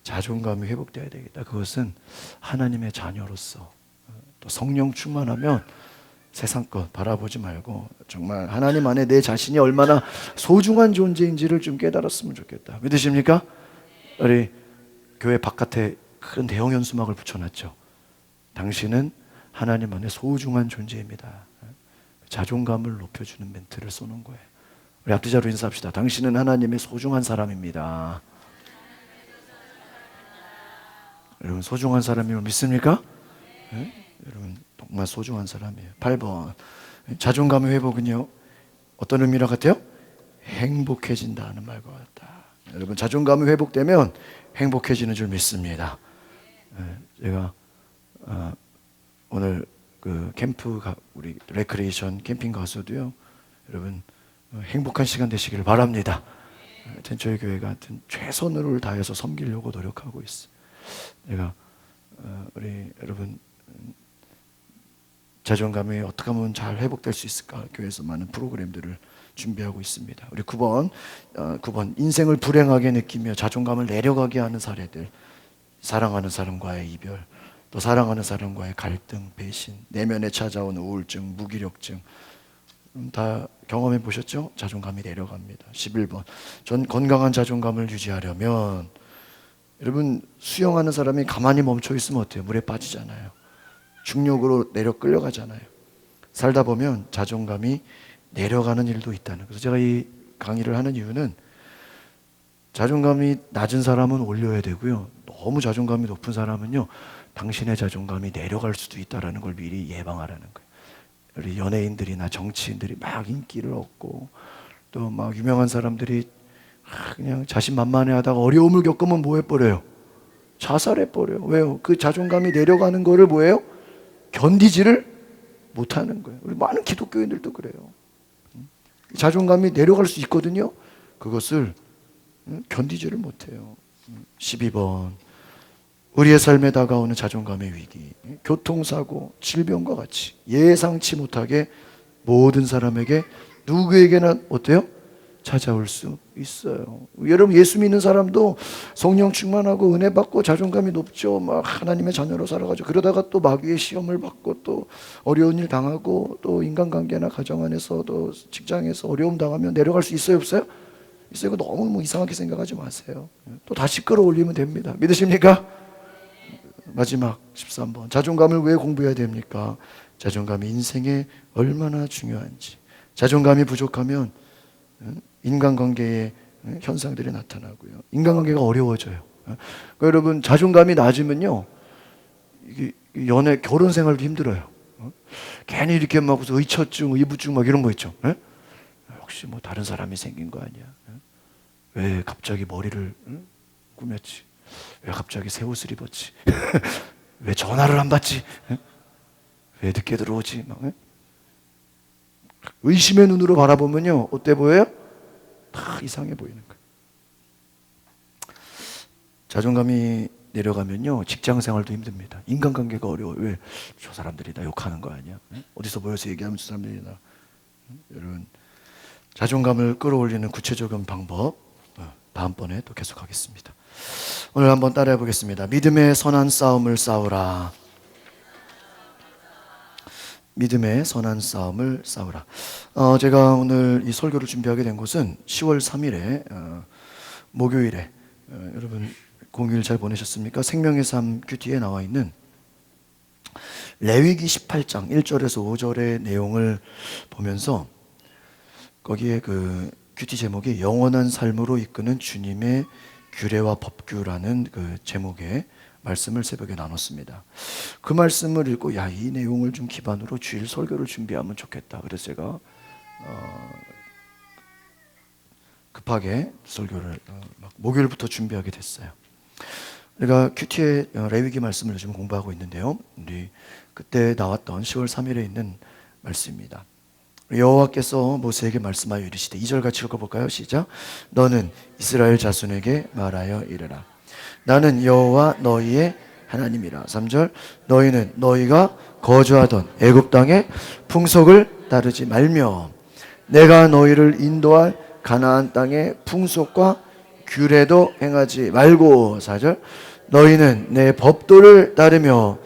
자존감이 회복돼야 되겠다. 그것은 하나님의 자녀로서 또 성령 충만하면 세상 것 바라보지 말고 정말 하나님 안에 내 자신이 얼마나 소중한 존재인지를 좀 깨달았으면 좋겠다. 믿으십니까? 우리 교회 바깥에 큰 대형 현수막을 붙여놨죠. 당신은 하나님 안에 소중한 존재입니다. 자존감을 높여주는 멘트를 쏘는 거예요. 우리 앞뒤자로 인사합시다. 당신은 하나님의 소중한 사람입니다. 여러분, 소중한 사람임을 믿습니까? 네? 여러분, 정말 소중한 사람이에요. 8번 자존감의 회복은요 어떤 의미라 같아요? 행복해진다는 말과 같다. 여러분 자존감이 회복되면 행복해지는 줄 믿습니다. 제가 오늘 그 캠프 우리 레크레이션 캠핑 가서도요 여러분 행복한 시간 되시기를 바랍니다. 텐초의 교회가 하여튼 최선을 다해서 섬기려고 노력하고 있어요. 제가 우리 여러분 자존감이 어떻게 하면 잘 회복될 수 있을까 교회에서 많은 프로그램들을 준비하고 있습니다. 우리 9번 인생을 불행하게 느끼며 자존감을 내려가게 하는 사례들. 사랑하는 사람과의 이별, 또 사랑하는 사람과의 갈등, 배신, 내면에 찾아온 우울증, 무기력증 다 경험해 보셨죠? 자존감이 내려갑니다. 11번 전 건강한 자존감을 유지하려면 여러분 수영하는 사람이 가만히 멈춰 있으면 어때요? 물에 빠지잖아요. 중력으로 내려 끌려가잖아요. 살다 보면 자존감이 내려가는 일도 있다는. 그래서 제가 이 강의를 하는 이유는 자존감이 낮은 사람은 올려야 되고요. 너무 자존감이 높은 사람은요. 당신의 자존감이 내려갈 수도 있다는 걸 미리 예방하라는 거예요. 우리 연예인들이나 정치인들이 막 인기를 얻고 또 막 유명한 사람들이 그냥 자신만만해 하다가 어려움을 겪으면 뭐 해버려요? 자살해버려요. 왜요? 그 자존감이 내려가는 거를 뭐예요? 견디지를 못하는 거예요. 우리 많은 기독교인들도 그래요. 자존감이 내려갈 수 있거든요. 그것을 견디지를 못해요. 12번 우리의 삶에 다가오는 자존감의 위기, 교통사고, 질병과 같이 예상치 못하게 모든 사람에게 누구에게나 어때요? 찾아올 수 있어요. 여러분 예수 믿는 사람도 성령 충만하고 은혜 받고 자존감이 높죠. 막 하나님의 자녀로 살아가지고 그러다가 또 마귀의 시험을 받고 또 어려운 일 당하고 또 인간관계나 가정 안에서 또 직장에서 어려움 당하면 내려갈 수 있어요 없어요? 있어요. 너무 이상하게 생각하지 마세요. 또 다시 끌어올리면 됩니다. 믿으십니까? 마지막 13번 자존감을 왜 공부해야 됩니까? 자존감이 인생에 얼마나 중요한지. 자존감이 부족하면 인간관계에 현상들이 나타나고요. 인간관계가 어려워져요. 그러니까 여러분 자존감이 낮으면요 연애 결혼 생활도 힘들어요. 괜히 이렇게 막 의처증, 의부증 막 이런 거 있죠. 혹시 뭐 다른 사람이 생긴 거 아니야? 왜 갑자기 머리를 꾸몄지? 왜 갑자기 새 옷을 입었지? 왜 전화를 안 받지? 왜 늦게 들어오지? 막, 의심의 눈으로 바라보면요 어때 보여요? 다 이상해 보이는 거예요. 자존감이 내려가면요 직장 생활도 힘듭니다. 인간관계가 어려워요. 왜? 저 사람들이 나 욕하는 거 아니야? 어디서 모여서 얘기하면 저 사람들이 나. 여러분 자존감을 끌어올리는 구체적인 방법 다음번에 또 계속하겠습니다. 오늘 한번 따라해 보겠습니다. 믿음의 선한 싸움을 싸우라. 믿음의 선한 싸움을 싸우라. 제가 오늘 이 설교를 준비하게 된 곳은 10월 3일에 목요일에 여러분 공휴일 잘 보내셨습니까? 생명의 삶 큐티에 나와 있는 레위기 18장 1절에서 5절의 내용을 보면서 거기에 그 큐티 제목이 영원한 삶으로 이끄는 주님의 규례와 법규라는 그 제목의 말씀을 새벽에 나눴습니다. 그 말씀을 읽고 이 내용을 좀 기반으로 주일 설교를 준비하면 좋겠다. 그래서 제가 급하게 설교를 목요일부터 준비하게 됐어요. 우리가 큐티의 레위기 말씀을 요즘 공부하고 있는데요. 우리 그때 나왔던 10월 3일에 있는 말씀입니다. 여호와께서 모세에게 말씀하여 이르시되 2절 같이 읽어볼까요? 시작. 너는 이스라엘 자손에게 말하여 이르라. 나는 여호와 너희의 하나님이라. 3절 너희는 너희가 거주하던 애굽 땅의 풍속을 따르지 말며 내가 너희를 인도할 가나안 땅의 풍속과 규례도 행하지 말고. 4절 너희는 내 법도를 따르며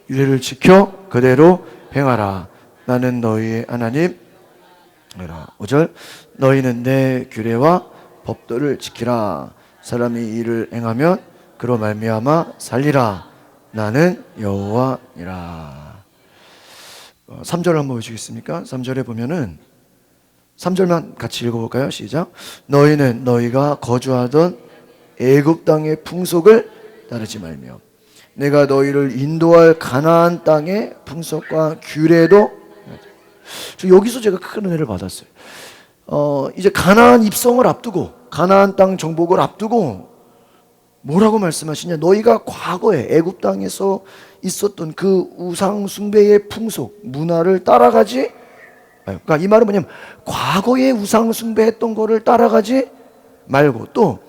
규례를 지켜 그대로 행하라. 나는 너희의 하나님. 5절 너희는 내 규례와 법도를 지키라. 사람이 이를 행하면 그로 말미암아 살리라. 나는 여호와니라. 3절 한번 보시겠습니까? 3절에 보면은 3절만 같이 읽어볼까요? 시작. 너희는 너희가 거주하던 애굽 땅의 풍속을 따르지 말며 내가 너희를 인도할 가나안 땅의 풍속과 규례도. 여기서 제가 큰 은혜를 받았어요. 이제 가나안 입성을 앞두고, 가나안 땅 정복을 앞두고 뭐라고 말씀하시냐? 너희가 과거에 애굽 땅에서 있었던 그 우상 숭배의 풍속, 문화를 따라가지. 그러니까 이 말은 뭐냐면 과거에 우상 숭배했던 거를 따라가지 말고, 또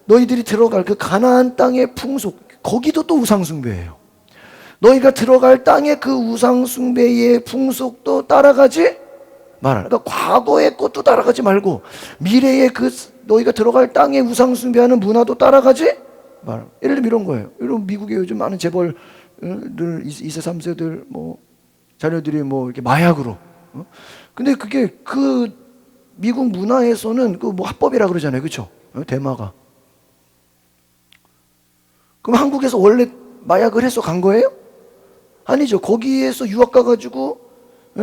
너희들이 들어갈 그 가나안 땅의 풍속, 거기도 또 우상 숭배예요. 너희가 들어갈 땅의 그 우상 숭배의 풍속도 따라가지 말아라. 그러니까 과거의 것도 따라가지 말고 미래의 그 너희가 들어갈 땅의 우상 숭배하는 문화도 따라가지 말아라. 예를 들면 이런 거예요. 여러분 미국에 요즘 많은 재벌들 2세 3세들 뭐 자녀들이 뭐 이렇게 마약으로. 근데 그게 그 미국 문화에서는 그 뭐 합법이라 그러잖아요. 그렇죠? 대마가. 그럼 한국에서 원래 마약을 해서 간 거예요? 아니죠. 거기에서 유학 가가지고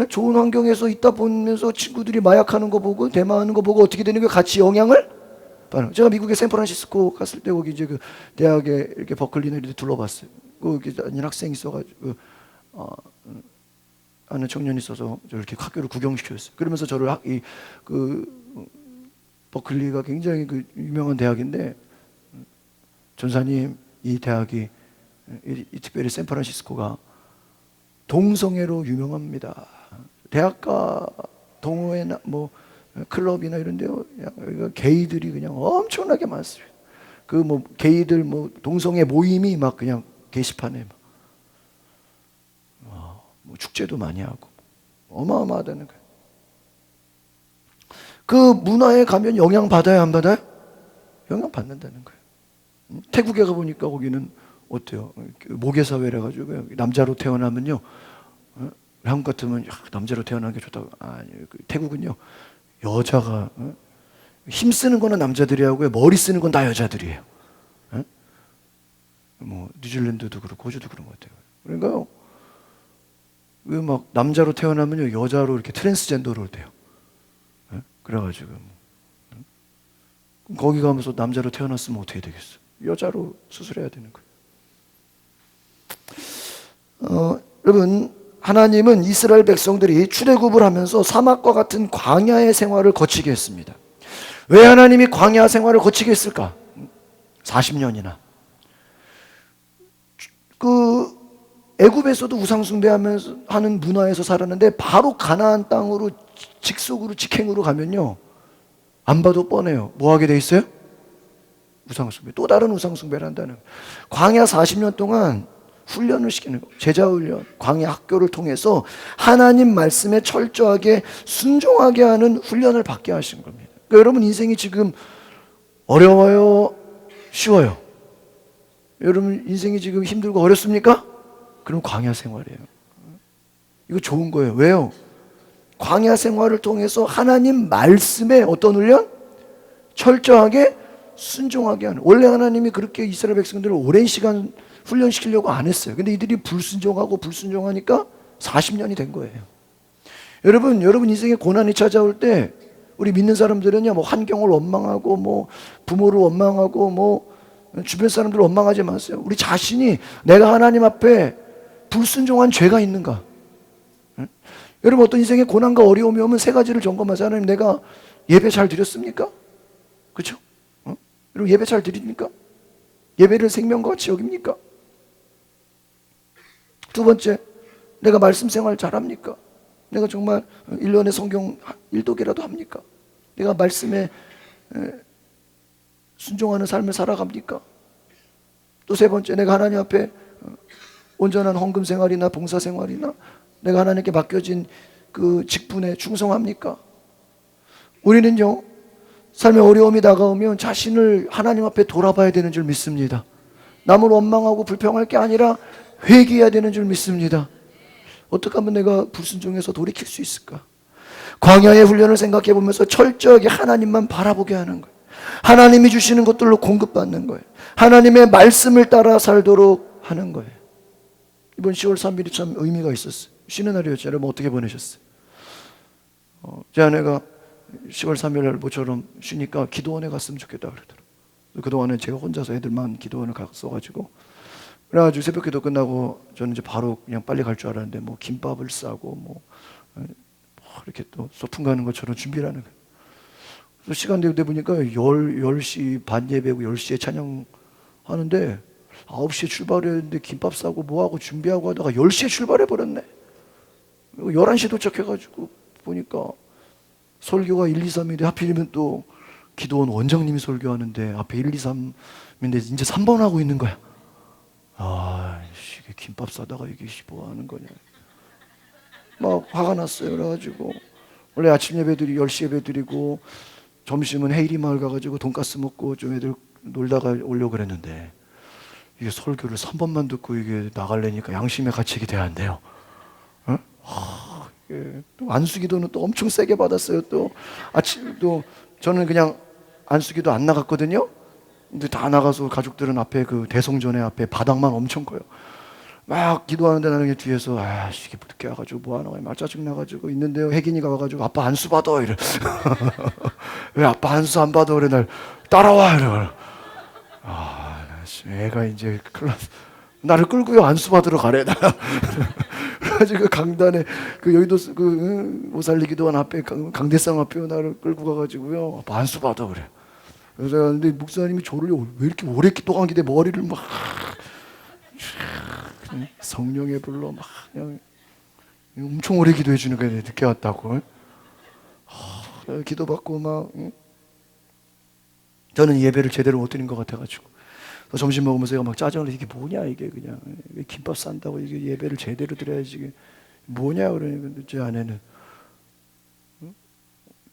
좋은 환경에서 있다 보면서 친구들이 마약하는 거 보고 대마하는 거 보고 어떻게 되는 게 같이 영향을 받는. 제가 미국에 샌프란시스코 갔을 때 거기 이제 그 대학에 이렇게 버클리나 이렇게 둘러봤어요. 거기 다니는 학생이 있어가지고 아는 청년이 있어서 저렇게 학교를 구경시켰어요. 그러면서 저를 버클리가 굉장히 그 유명한 대학인데, 전사님 이 대학이 특별히 샌프란시스코가 동성애로 유명합니다. 대학가 동호회나 뭐 클럽이나 이런데요, 게이들이 그냥 엄청나게 많습니다. 그 뭐 게이들 뭐 동성애 모임이 막 그냥 게시판에 뭐 축제도 많이 하고 어마어마하다는 거예요. 그 문화에 가면 영향 받아야 안 받아요? 영향 받는다는 거예요. 태국에 가보니까 거기는 어때요? 모계 사회라 가지고 남자로 태어나면요, 한국 같으면 남자로 태어나는 게 좋다고. 아니, 태국은요 여자가 힘 쓰는 거는 남자들이 하고요, 머리 쓰는 건 다 여자들이에요. 뭐 뉴질랜드도 그렇고 호주도 그런 것 같아요. 그러니까요, 왜 막 남자로 태어나면요 여자로 이렇게 트랜스젠더로 돼요. 그래가지고 거기 가면서 남자로 태어났으면 어떻게 되겠어? 여자로 수술해야 되는 거예요. 여러분, 하나님은 이스라엘 백성들이 출애굽을 하면서 사막과 같은 광야의 생활을 거치게 했습니다. 왜 하나님이 광야 생활을 거치게 했을까? 40년이나. 그 애굽에서도 우상 숭배하면서 하는 문화에서 살았는데 바로 가나안 땅으로 직속으로 직행으로 가면요, 안 봐도 뻔해요. 뭐 하게 돼 있어요? 우상 숭배. 또 다른 우상 숭배를 한다는 거예요. 광야 40년 동안 훈련을 시키는 거예요. 제자 훈련, 광야 학교를 통해서 하나님 말씀에 철저하게 순종하게 하는 훈련을 받게 하신 겁니다. 그러니까 여러분 인생이 지금 어려워요? 쉬워요? 여러분 인생이 지금 힘들고 어렵습니까? 그럼 광야 생활이에요. 이거 좋은 거예요. 왜요? 광야 생활을 통해서 하나님 말씀에 어떤 훈련? 철저하게 순종하게 하는. 원래 하나님이 그렇게 이스라엘 백성들을 오랜 시간 훈련시키려고 안 했어요. 근데 이들이 불순종하니까 40년이 된 거예요. 여러분 인생에 고난이 찾아올 때 우리 믿는 사람들은요, 뭐 환경을 원망하고 뭐 부모를 원망하고 뭐 주변 사람들을 원망하지 마세요. 우리 자신이 내가 하나님 앞에 불순종한 죄가 있는가? 응? 여러분 어떤 인생에 고난과 어려움이 오면 세 가지를 점검하세요. 하나님, 내가 예배 잘 드렸습니까? 그렇죠? 여러분 예배 잘 드립니까? 예배를 생명과 같이 여깁니까? 두 번째, 내가 말씀 생활 잘합니까? 내가 정말 1년에 성경 1독이라도 합니까? 내가 말씀에 순종하는 삶을 살아갑니까? 또 세 번째, 내가 하나님 앞에 온전한 헌금 생활이나 봉사 생활이나 내가 하나님께 맡겨진 그 직분에 충성합니까? 우리는요, 삶의 어려움이 다가오면 자신을 하나님 앞에 돌아봐야 되는 줄 믿습니다. 남을 원망하고 불평할 게 아니라 회개해야 되는 줄 믿습니다. 어떻게 하면 내가 불순종해서 돌이킬 수 있을까? 광야의 훈련을 생각해 보면서 철저하게 하나님만 바라보게 하는 거예요. 하나님이 주시는 것들로 공급받는 거예요. 하나님의 말씀을 따라 살도록 하는 거예요. 이번 10월 3일이 참 의미가 있었어요. 쉬는 날이었죠. 여러분 어떻게 보내셨어요? 제 아내가 10월 3일 날 모처럼 쉬니까 기도원에 갔으면 좋겠다 그러더라고요. 그동안에 제가 혼자서 애들만 기도원을 갔어가지고 그래가지고 새벽기도 끝나고 저는 이제 바로 그냥 빨리 갈 줄 알았는데 뭐 김밥을 싸고 뭐 이렇게 또 소풍 가는 것처럼 준비를 하는 거예요. 그래서 시간 되고 보니까 10시 반 예배고 10시에 찬양 하는데 9시에 출발했는데 김밥 싸고 뭐하고 준비하고 하다가 10시에 출발해 버렸네. 11시에 도착해가지고 보니까 설교가 1, 2, 3인데 하필이면 또 기도원 원장님이 설교하는데 앞에 1, 2, 3인데 이제 3번 하고 있는 거야. 아, 이게 김밥 싸다가 이게 뭐 하는 거냐. 막 화가 났어요. 그래가지고 원래 아침 예배들이 10시 예배드리고 점심은 헤이리 마을 가가지고 돈가스 먹고 좀 애들 놀다가 오려고 그랬는데 이게 설교를 3번만 듣고 이게 나가려니까 양심의 가책이 돼야 안 돼요. 어? 또 안수기도는 또 엄청 세게 받았어요. 또 아침 또 저는 그냥 안수기도 안 나갔거든요. 근데 다 나가서 가족들은 앞에 그 대성전에 앞에 바닥만 엄청 커요. 막 기도하는데 나는 뒤에서 이게 늦게 와가지고 뭐 하나 막 짜증 나가지고 있는데요. 혜긴이가 와가지고 아빠 안수 받아 이래. 왜 아빠 안수 안 받아 그래 날 따라와 이래. 애가 이제 나를 끌고요 안수 받으러 가래. 그래가지고 강단에 그 여의도 그 오살리기도원 앞에 강대상 앞에 나를 끌고 가가지고요 아빠 안수 받아 그래. 그래서 근데 목사님이 저를 왜 이렇게 오래 기도하는데 머리를 막 성령의 불로 막 그냥 엄청 오래 기도해 주는 거예요. 늦게 왔다고. 기도받고 막 저는 예배를 제대로 못 드린 것 같아가지고 점심 먹으면서 제가 막 짜증을 이게 뭐냐 이게 그냥 김밥 싼다고 이게 예배를 제대로 드려야지 이게 뭐냐 그러니까 제 아내는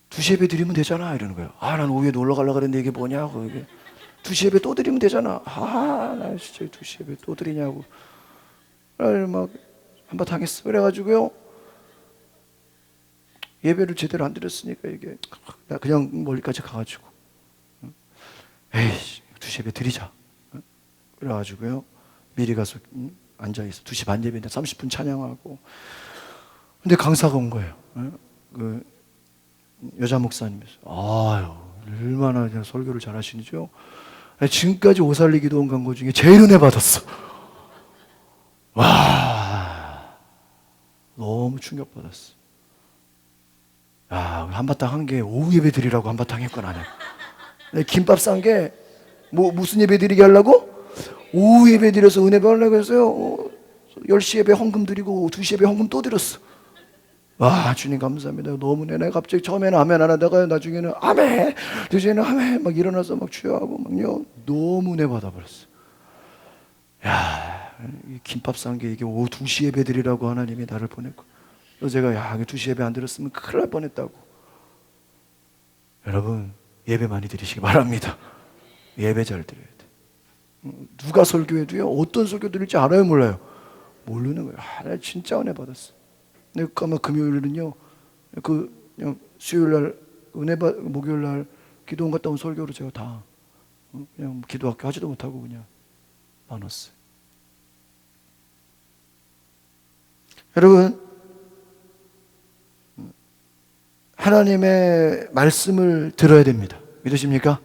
2시 예배 드리면 되잖아 이러는 거예요. 난 오후에 놀러 가려고 그랬는데 이게 뭐냐고 이게 2시 예배 또 드리면 되잖아. 나 진짜 2시 예배 또 드리냐고 막 한바탕 했어. 그래가지고요 예배를 제대로 안 드렸으니까 이게 나 그냥 멀리까지 가가지고 에이 2시 예배 드리자. 그래가지고요 미리 가서 앉아있어. 2시 반 예배인데 30분 찬양하고 근데 강사가 온 거예요. 그 여자 목사님이었어요. 얼마나 그냥 설교를 잘하시는지요. 지금까지 오살리 기도원 간 거 중에 제일 은혜 받았어. 와, 너무 충격받았어. 한바탕 한 게 오후 예배 드리라고 한바탕 했구나. 김밥 싼 게 무슨 예배 드리게 하려고? 오후 예배 드려서 은혜 받으려고 했어요. 10시 예배 헌금 드리고 2시 예배 헌금 또 드렸어. 주님 감사합니다. 너무 내가 갑자기 처음에는 아멘 안 하다가 나중에는 아멘, 이제는 아멘 막 일어나서 막 취하고 막요 너무 은혜 받아버렸어. 이 김밥 싼 게 이게 오후 2시 예배 드리라고 하나님이 나를 보냈고, 그래서 제가 2시 예배 안 드렸으면 큰일 날 뻔했다고. 여러분 예배 많이 드리시기 바랍니다. 예배 잘 드려야 돼. 누가 설교해도요 어떤 설교 드릴지 알아요 몰라요? 모르는 거예요. 나 진짜 은혜 받았어. 아마 금요일은요, 그냥 수요일 날 목요일 날 기도원 갔다 온 설교로 제가 다 그냥 기도학교 하지도 못하고 그냥 나눴어요. 여러분 하나님의 말씀을 들어야 됩니다. 믿으십니까?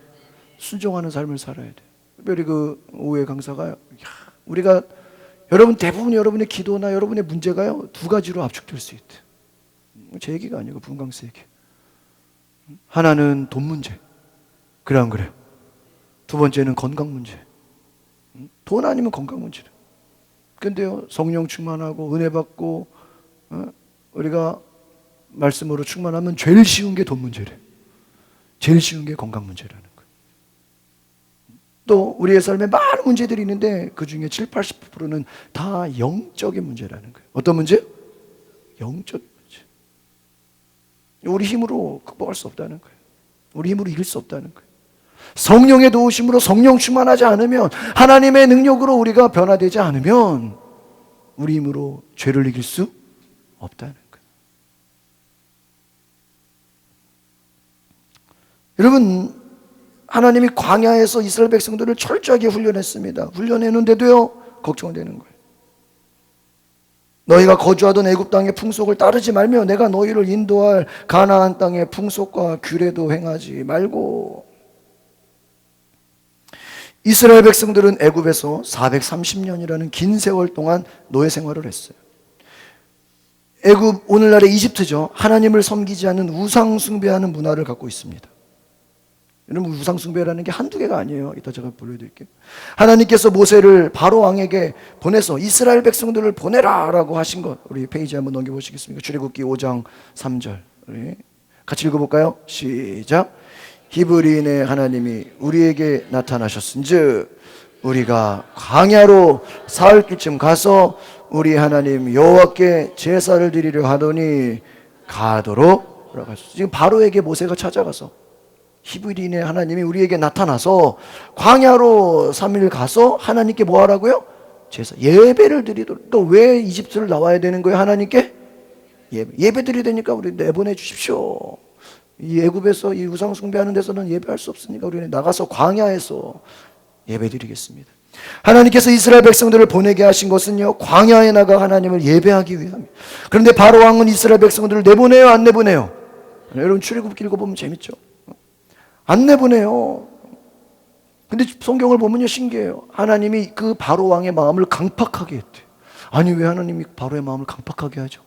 순종하는 삶을 살아야 돼요. 특별히 그 오후에 강사가 우리가 여러분 대부분 여러분의 기도나 여러분의 문제가요 2가지로 압축될 수 있대요. 제 얘기가 아니고 분강스 얘기. 하나는 돈 문제. 그래 안 그래요? 2번째는 건강 문제. 돈 아니면 건강 문제래. 근데요 성령 충만하고 은혜 받고 우리가 말씀으로 충만하면 제일 쉬운 게 돈 문제래. 제일 쉬운 게 건강 문제라는 거예요. 또 우리의 삶에 많은 문제들이 있는데 그 중에 7, 80%는 다 영적인 문제라는 거예요. 어떤 문제? 영적인 문제. 우리 힘으로 극복할 수 없다는 거예요. 우리 힘으로 이길 수 없다는 거예요. 성령의 도우심으로 성령 충만하지 않으면, 하나님의 능력으로 우리가 변화되지 않으면 우리 힘으로 죄를 이길 수 없다는 거예요. 여러분 하나님이 광야에서 이스라엘 백성들을 철저하게 훈련했습니다. 훈련했는데도요 걱정되는 거예요. 너희가 거주하던 애굽 땅의 풍속을 따르지 말며 내가 너희를 인도할 가나안 땅의 풍속과 규례도 행하지 말고. 이스라엘 백성들은 애굽에서 430년이라는 긴 세월 동안 노예 생활을 했어요. 애굽, 오늘날의 이집트죠. 하나님을 섬기지 않는 우상 숭배하는 문화를 갖고 있습니다. 여러분, 우상 숭배라는 게 한두 개가 아니에요. 이따 제가 보여드릴게요. 하나님께서 모세를 바로 왕에게 보내서 이스라엘 백성들을 보내라 라고 하신 것, 우리 페이지 한번 넘겨보시겠습니까? 출애굽기 5장 3절 우리 같이 읽어볼까요? 시작. 히브리인의 하나님이 우리에게 나타나셨은즉 우리가 광야로 사흘길쯤 가서 우리 하나님 여호와께 제사를 드리려 하더니 가도록 라고 하셨어요. 지금 바로에게 모세가 찾아가서 히브리인의 하나님이 우리에게 나타나서 광야로 3일 가서 하나님께 뭐 하라고요? 제사, 예배를 드리도록. 또 왜 이집트를 나와야 되는 거예요? 하나님께? 예배 드려야 되니까 우리 내보내 주십시오. 이 애굽에서 이 우상 숭배하는 데서는 예배할 수 없으니까 우리는 나가서 광야에서 예배 드리겠습니다. 하나님께서 이스라엘 백성들을 보내게 하신 것은요, 광야에 나가 하나님을 예배하기 위함입니다. 그런데 바로 왕은 이스라엘 백성들을 내보내요, 안 내보내요? 여러분 출애굽기 읽어보면 재밌죠. 안 내보내요. 근데 성경을 보면요, 신기해요. 하나님이 그 바로 왕의 마음을 강팍하게 했대요. 아니, 왜 하나님이 바로의 마음을 강팍하게 하죠?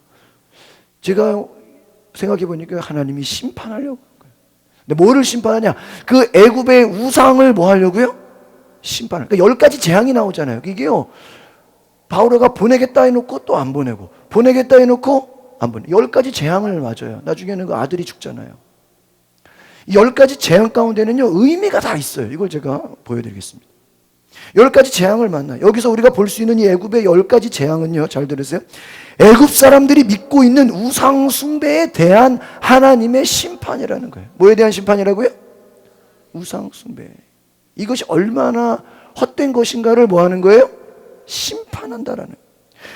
제가 생각해 보니까 하나님이 심판하려고 하는 거예요. 근데 뭐를 심판하냐? 그 애굽의 우상을 뭐 하려고요? 심판을. 그러니까 10가지 재앙이 나오잖아요. 이게요, 바오로가 보내겠다 해놓고 또 안 보내고, 보내겠다 해놓고 안 보내. 10가지 재앙을 맞아요. 나중에는 그 아들이 죽잖아요. 10가지 재앙 가운데는요, 의미가 다 있어요. 이걸 제가 보여드리겠습니다. 10가지 재앙을 만나요. 여기서 우리가 볼 수 있는 이 애굽의 10가지 재앙은요, 잘 들으세요. 애굽 사람들이 믿고 있는 우상 숭배에 대한 하나님의 심판이라는 거예요. 뭐에 대한 심판이라고요? 우상 숭배. 이것이 얼마나 헛된 것인가를 뭐 하는 거예요? 심판한다라는 거예요.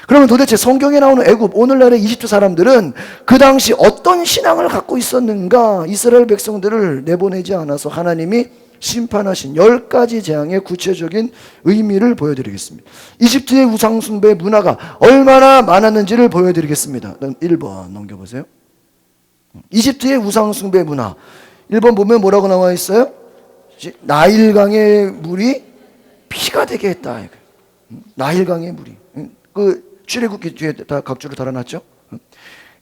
그러면 도대체 성경에 나오는 애굽, 오늘날의 이집트 사람들은 그 당시 어떤 신앙을 갖고 있었는가? 이스라엘 백성들을 내보내지 않아서 하나님이 심판하신 10가지 재앙의 구체적인 의미를 보여드리겠습니다. 이집트의 우상 숭배 문화가 얼마나 많았는지를 보여드리겠습니다. 1번 넘겨보세요. 이집트의 우상 숭배 문화. 1번 보면 뭐라고 나와 있어요? 나일강의 물이 피가 되게 했다. 나일강의 물이. 그 출애굽기 뒤에 다 각주로 달아놨죠.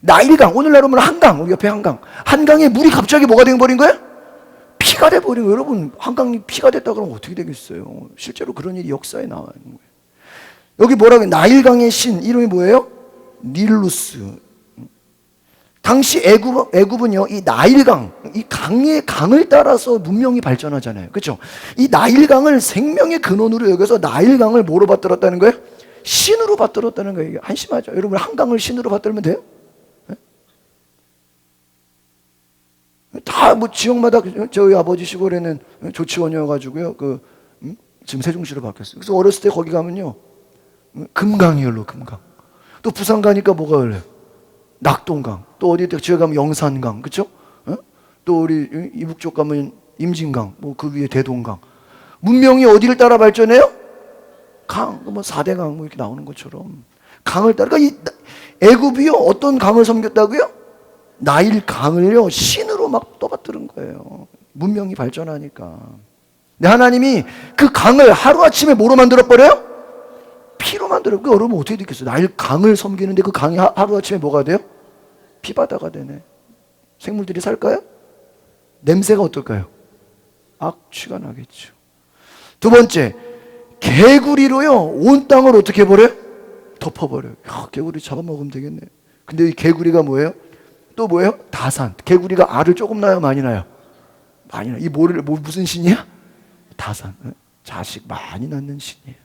나일강, 오늘날로 보면 한강, 우리 옆에 한강. 한강의 물이 갑자기 뭐가 되어버린 거예요? 피가 돼버린 거예요. 여러분, 한강이 피가 됐다 그러면 어떻게 되겠어요? 실제로 그런 일이 역사에 나와 있는 거예요. 여기 뭐라고 해요? 나일강의 신, 이름이 뭐예요? 닐루스. 당시 애굽은요, 이 나일강, 이 강을 따라서 문명이 발전하잖아요. 그렇죠? 이 나일강을 생명의 근원으로 여겨서 나일강을 뭐로 받들었다는 거예요? 신으로 받들었다는 거예요. 이게 한심하죠. 여러분, 한강을 신으로 받들면 돼요? 다 뭐 지역마다, 저희 아버지 시골에는 조치원이어가지고요, 지금 세종시로 바뀌었어요. 그래서 어렸을 때 거기 가면요, 금강이 흘러, 금강. 또 부산 가니까 뭐가 흘러요? 낙동강. 또 어디 지역 가면 영산강, 그렇죠? 또 우리 이북 쪽 가면 임진강, 뭐 그 위에 대동강. 문명이 어디를 따라 발전해요? 강, 뭐 4대강 뭐 이렇게 나오는 것처럼 강을 따라. 그러니까 이 애굽이요, 어떤 강을 섬겼다고요? 나일 강을요, 신으로 막 떠받드는 거예요. 문명이 발전하니까. 근데 하나님이 그 강을 하루아침에 뭐로 만들어버려요? 피로 만들어요. 그 여러분 어떻게 됐겠어요? 나일 강을 섬기는데 그 강이 하루아침에 뭐가 돼요? 피바다가 되네. 생물들이 살까요? 냄새가 어떨까요? 악취가 나겠죠. 두 번째, 개구리로요, 온 땅을 어떻게 해버려요? 덮어버려요. 야, 개구리 잡아먹으면 되겠네. 근데 이 개구리가 뭐예요? 또 뭐예요? 다산. 개구리가 알을 조금 낳아요, 많이 낳아요? 많이 낳아요. 이 무슨 신이야? 다산. 자식 많이 낳는 신이에요.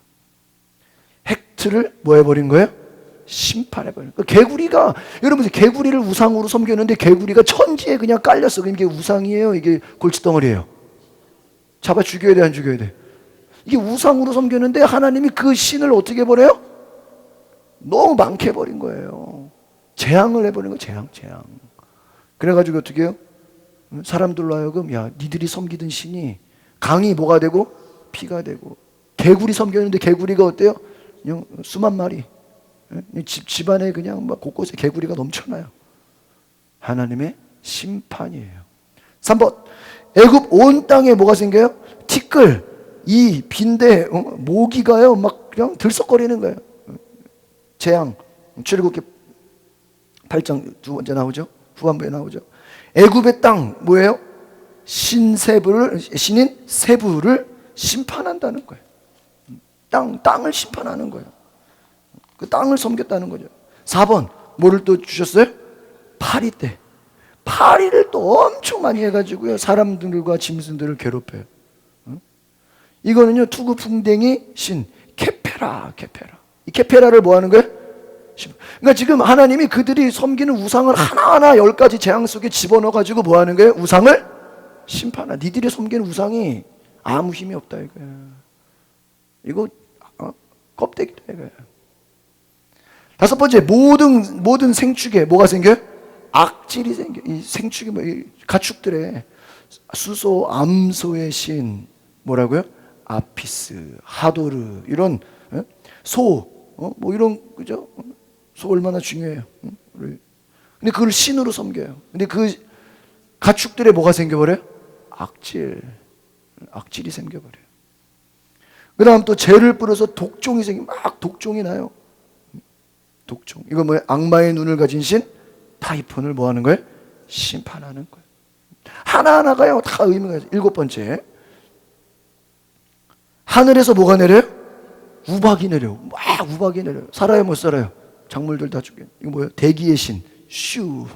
헥트를 뭐 해버린 거예요? 심판해버린 거예요. 개구리가, 여러분, 개구리를 우상으로 섬겼는데 개구리가 천지에 그냥 깔렸어. 이게 우상이에요? 이게 골칫덩어리예요? 잡아 죽여야 돼, 안 죽여야 돼? 이게 우상으로 섬겼는데 하나님이 그 신을 어떻게 해버려요? 너무 많게 해버린 거예요. 재앙을 해버린 거예요. 재앙. 그래가지고 어떻게 해요? 사람들로 하여금, 야, 니들이 섬기던 신이 강이 뭐가 되고 피가 되고. 개구리 섬겼는데 개구리가 어때요? 그냥 수만 마리. 집안에 그냥 막 곳곳에 개구리가 넘쳐나요. 하나님의 심판이에요. 3번, 애굽 온 땅에 뭐가 생겨요? 티끌. 이 빈대 모기가요 막 그냥 들썩거리는 거예요. 재앙 출애굽기 8장 두 번째 나오죠. 후반부에 나오죠. 애굽의 땅 뭐예요? 신인 세부를 심판한다는 거예요. 땅을 심판하는 거예요. 그 땅을 섬겼다는 거죠. 4번 뭐를 또 주셨어요? 파리떼. 파리를 또 엄청 많이 해가지고요 사람들과 짐승들을 괴롭혀요. 이거는요 투구풍뎅이 신 케페라. 이 케페라를 뭐 하는 거예요? 그러니까 지금 하나님이 그들이 섬기는 우상을 하나하나 10가지 재앙 속에 집어넣어가지고 뭐 하는 거예요? 우상을 심판하. 니들이 섬기는 우상이 아무 힘이 없다 이거야. 이거 껍데기다 이거야. 5번째 모든 생축에 뭐가 생겨요? 악질이 생겨. 이 생축이 이 가축들의 수소 암소의 신 뭐라고요? 아피스, 하도르 이런 뭐 이런 그죠? 소 얼마나 중요해요. 근데 그걸 신으로 섬겨요. 근데 그 가축들의 뭐가 생겨버려요? 악질이 생겨버려요. 그 다음 또 죄를 뿌려서 독종이 막 독종이 나요. 독종. 이거 뭐예요? 악마의 눈을 가진 신 타이폰을 뭐 하는 거예요? 심판하는 거예요. 하나하나가요 다 의미가 있어요. 7번째 하늘에서 뭐가 내려요? 우박이 내려요. 막 우박이 내려요. 살아요 못 살아요? 작물들 다 죽게. 이거 뭐예요? 대기의 신 슈.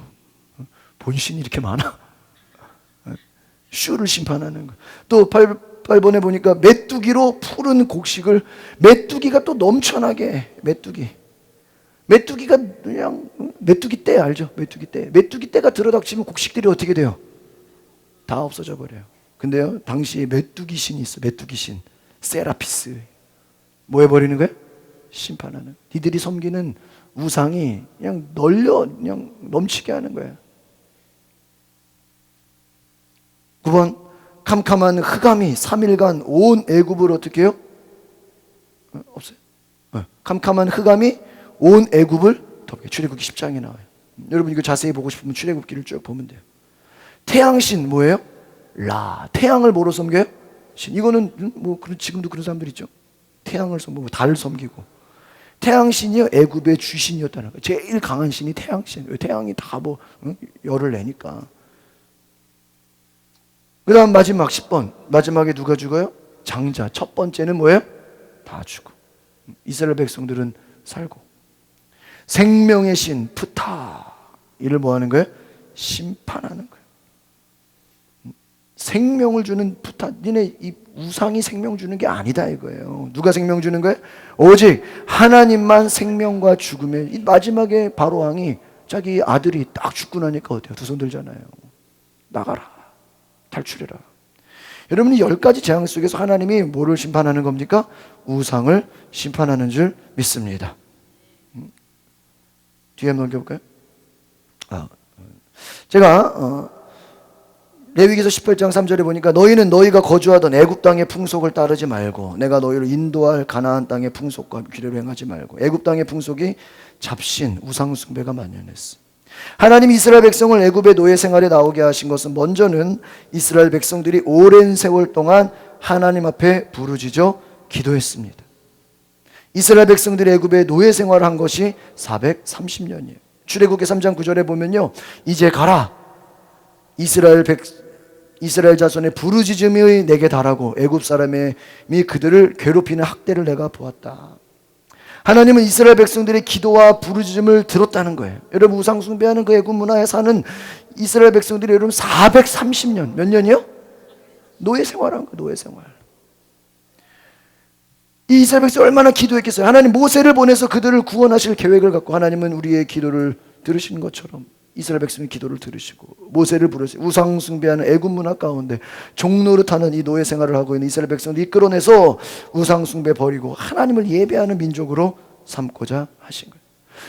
본신이 이렇게 많아? 슈를 심판하는 거예요. 또 8번에 보니까 메뚜기로 푸른 곡식을 메뚜기가 또 넘쳐나게 메뚜기가 그냥 메뚜기 떼 알죠? 메뚜기 떼가 들어닥치면 곡식들이 어떻게 돼요? 다 없어져 버려요. 근데요 당시에 메뚜기 신이 있어. 메뚜기 신 세라피스 뭐 해버리는 거예요? 심판하는. 니들이 섬기는 우상이 그냥 그냥 넘치게 하는 거예요. 9번 캄캄한 흑암이 3일간 온 애굽을 어떻게 해요? 없어요. 캄캄한 흑암이 온 애굽을 덮게. 출애굽기 10장에 나와요. 여러분 이거 자세히 보고 싶으면 출애굽기를 쭉 보면 돼요. 태양신 뭐예요? 라. 태양을 뭐로 섬겨요? 신. 이거는 뭐 지금도 그런 사람들 있죠. 태양을 섬기고 달을 섬기고. 태양신이요 애굽의 주신이었다는 거예요. 제일 강한 신이 태양신. 태양이 다 뭐 열을 내니까. 그 다음 마지막 10번 마지막에 누가 죽어요? 장자. 첫 번째는 뭐예요? 다 죽어. 이스라엘 백성들은 살고. 생명의 신 프타 이를 뭐 하는 거예요? 심판하는 거예요. 생명을 주는 프타. 니네 이 우상이 생명 주는 게 아니다 이거예요. 누가 생명 주는 거예요? 오직 하나님만 생명과 죽음의. 이 마지막에 바로왕이 자기 아들이 딱 죽고 나니까 어때요? 두 손 들잖아요. 나가라. 탈출해라. 여러분이 10가지 재앙 속에서 하나님이 뭐를 심판하는 겁니까? 우상을 심판하는 줄 믿습니다. 뒤에 한번 넘겨볼까요? 제가 레위기서 18장 3절에 보니까 너희는 너희가 거주하던 애굽 땅의 풍속을 따르지 말고 내가 너희를 인도할 가나안 땅의 풍속과 규례를 행하지 말고. 애굽 땅의 풍속이 잡신, 우상 숭배가 만연했어. 하나님이 이스라엘 백성을 애굽의 노예 생활에 나오게 하신 것은 먼저는 이스라엘 백성들이 오랜 세월 동안 하나님 앞에 부르짖어 기도했습니다. 이스라엘 백성들이 애굽의 노예 생활을 한 것이 430년이에요. 출애굽기 3장 9절에 보면요, 이제 가라. 이스라엘 자손의 부르짖음이 내게 달하고 애굽 사람이 그들을 괴롭히는 학대를 내가 보았다. 하나님은 이스라엘 백성들의 기도와 부르짖음을 들었다는 거예요. 여러분 우상 숭배하는 그 애굽 문화에 사는 이스라엘 백성들이 여러분 430년 몇 년이요? 노예 생활한 거예요. 노예 생활. 이 이스라엘 백성이 얼마나 기도했겠어요. 하나님 모세를 보내서 그들을 구원하실 계획을 갖고 하나님은 우리의 기도를 들으신 것처럼 이스라엘 백성의 기도를 들으시고 모세를 부르시고 우상 숭배하는 애굽 문화 가운데 종노릇하는 이 노예 생활을 하고 있는 이스라엘 백성들을 이끌어내서 우상 숭배 버리고 하나님을 예배하는 민족으로 삼고자 하신 거예요.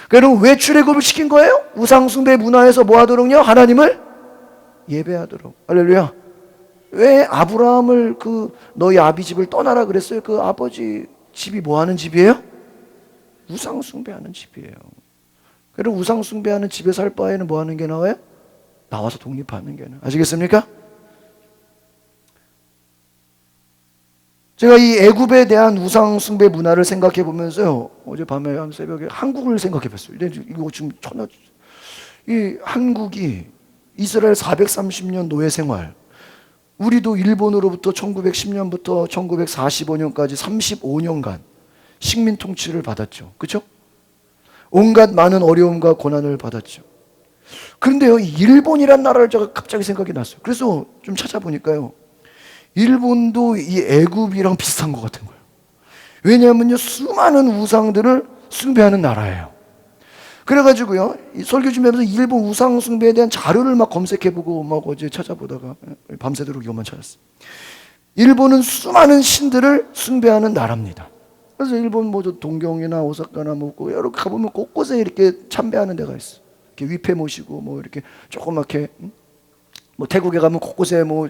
그럼 왜 출애굽을 시킨 거예요? 우상 숭배 문화에서 뭐 하도록요? 하나님을 예배하도록. 할렐루야. 왜 아브라함을 너희 아비 집을 떠나라 그랬어요? 그 아버지 집이 뭐 하는 집이에요? 우상 숭배하는 집이에요. 그리고 우상 숭배하는 집에 살 바에는 뭐 하는 게 나와요? 나와서 독립하는 게 나아요. 아시겠습니까? 제가 이 애굽에 대한 우상 숭배 문화를 생각해 보면서요, 어젯밤에 한 새벽에 한국을 생각해 봤어요. 근데 이거 지금 이 한국이 이스라엘 430년 노예 생활, 우리도 일본으로부터 1910년부터 1945년까지 35년간 식민 통치를 받았죠. 그렇죠? 온갖 많은 어려움과 고난을 받았죠. 그런데요, 일본이란 나라를 제가 갑자기 생각이 났어요. 그래서 좀 찾아보니까요, 일본도 이 애굽이랑 비슷한 것 같은 거예요. 왜냐하면요, 수많은 우상들을 숭배하는 나라예요. 그래가지고요, 이 설교 준비하면서 일본 우상 숭배에 대한 자료를 막 검색해보고 막 어제 찾아보다가 밤새도록 이것만 찾았어요. 일본은 수많은 신들을 숭배하는 나라입니다. 그래서 일본 뭐 동경이나 오사카나 뭐 여러 가보면 곳곳에 이렇게 참배하는 데가 있어. 이렇게 위패 모시고 뭐 이렇게 조그맣게, 뭐 태국에 가면 곳곳에 뭐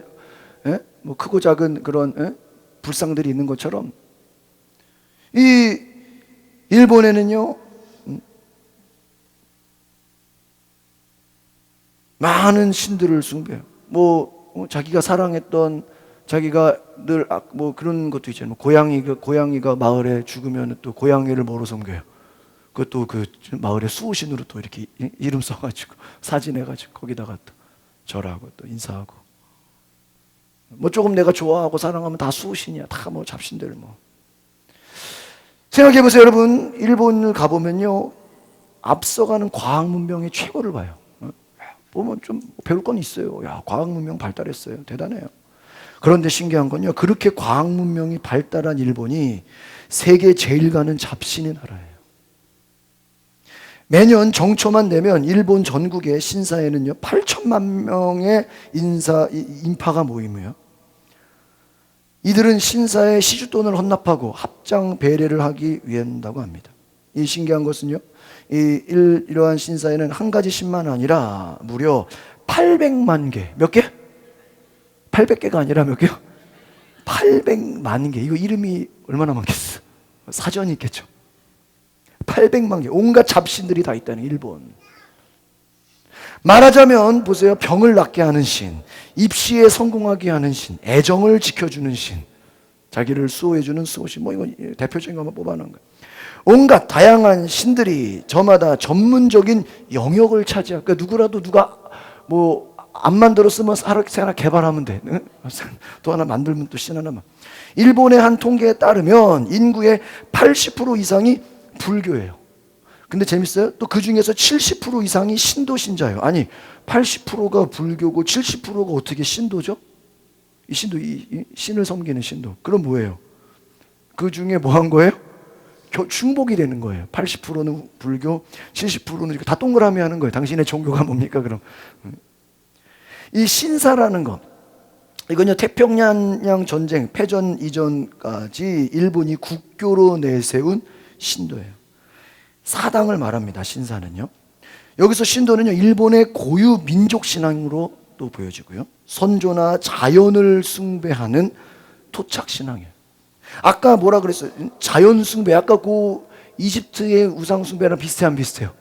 크고 작은 그런 불상들이 있는 것처럼, 이 일본에는요, 많은 신들을 숭배해요. 뭐 자기가 사랑했던, 자기가 늘 뭐 그런 것도 있잖아요. 고양이가 마을에 죽으면 또 고양이를 뭐로 섬겨요? 그것도 그 마을의 수호신으로 또 이렇게 이름 써가지고 사진해가지고 거기다가 또 절하고 또 인사하고, 뭐 조금 내가 좋아하고 사랑하면 다 수호신이야. 다 뭐 잡신들 뭐. 생각해보세요, 여러분. 일본을 가보면요, 앞서가는 과학 문명의 최고를 봐요. 보면 좀 배울 건 있어요. 야, 과학 문명 발달했어요. 대단해요. 그런데 신기한 건요, 그렇게 과학 문명이 발달한 일본이 세계 제일 가는 잡신의 나라예요. 매년 정초만 되면 일본 전국의 신사에는요 8천만 명의 인파가 모이며, 이들은 신사에 시주돈을 헌납하고 합장 배례를 하기 위한다고 합니다. 이 신기한 것은요, 이러한 신사에는 한 가지 신만 아니라 무려 800만 개, 몇 개? 800개가 아니라 몇 개요? 800만 개. 이거 이름이 얼마나 많겠어? 사전이 있겠죠. 800만 개, 온갖 잡신들이 다 있다는 일본. 말하자면 보세요, 병을 낫게 하는 신, 입시에 성공하게 하는 신, 애정을 지켜주는 신, 자기를 수호해주는 수호신, 뭐 이건 대표적인 것만 뽑아놓은 거예요. 온갖 다양한 신들이 저마다 전문적인 영역을 차지하고, 그러니까 누구라도 누가 뭐 안 만들었으면 하나 개발하면 돼. 또 하나 만들면 또 신 하나만. 일본의 한 통계에 따르면 인구의 80% 이상이 불교예요. 근데 재밌어요? 또 그 중에서 70% 이상이 신도 신자예요. 아니, 80%가 불교고 70%가 어떻게 신도죠? 이 신도, 이 신을 섬기는 신도. 그럼 뭐예요? 그 중에 뭐 한 거예요? 중복이 되는 거예요. 80%는 불교, 70%는 이렇게 다 동그라미 하는 거예요. 당신의 종교가 뭡니까, 그럼? 이 신사라는 것, 이건요, 태평양 전쟁 패전 이전까지 일본이 국교로 내세운 신도예요. 사당을 말합니다, 신사는요. 여기서 신도는요, 일본의 고유 민족 신앙으로 또 보여지고요, 선조나 자연을 숭배하는 토착 신앙이에요. 아까 뭐라 그랬어요? 자연 숭배. 아까 그 이집트의 우상 숭배랑 비슷해, 안 비슷해요?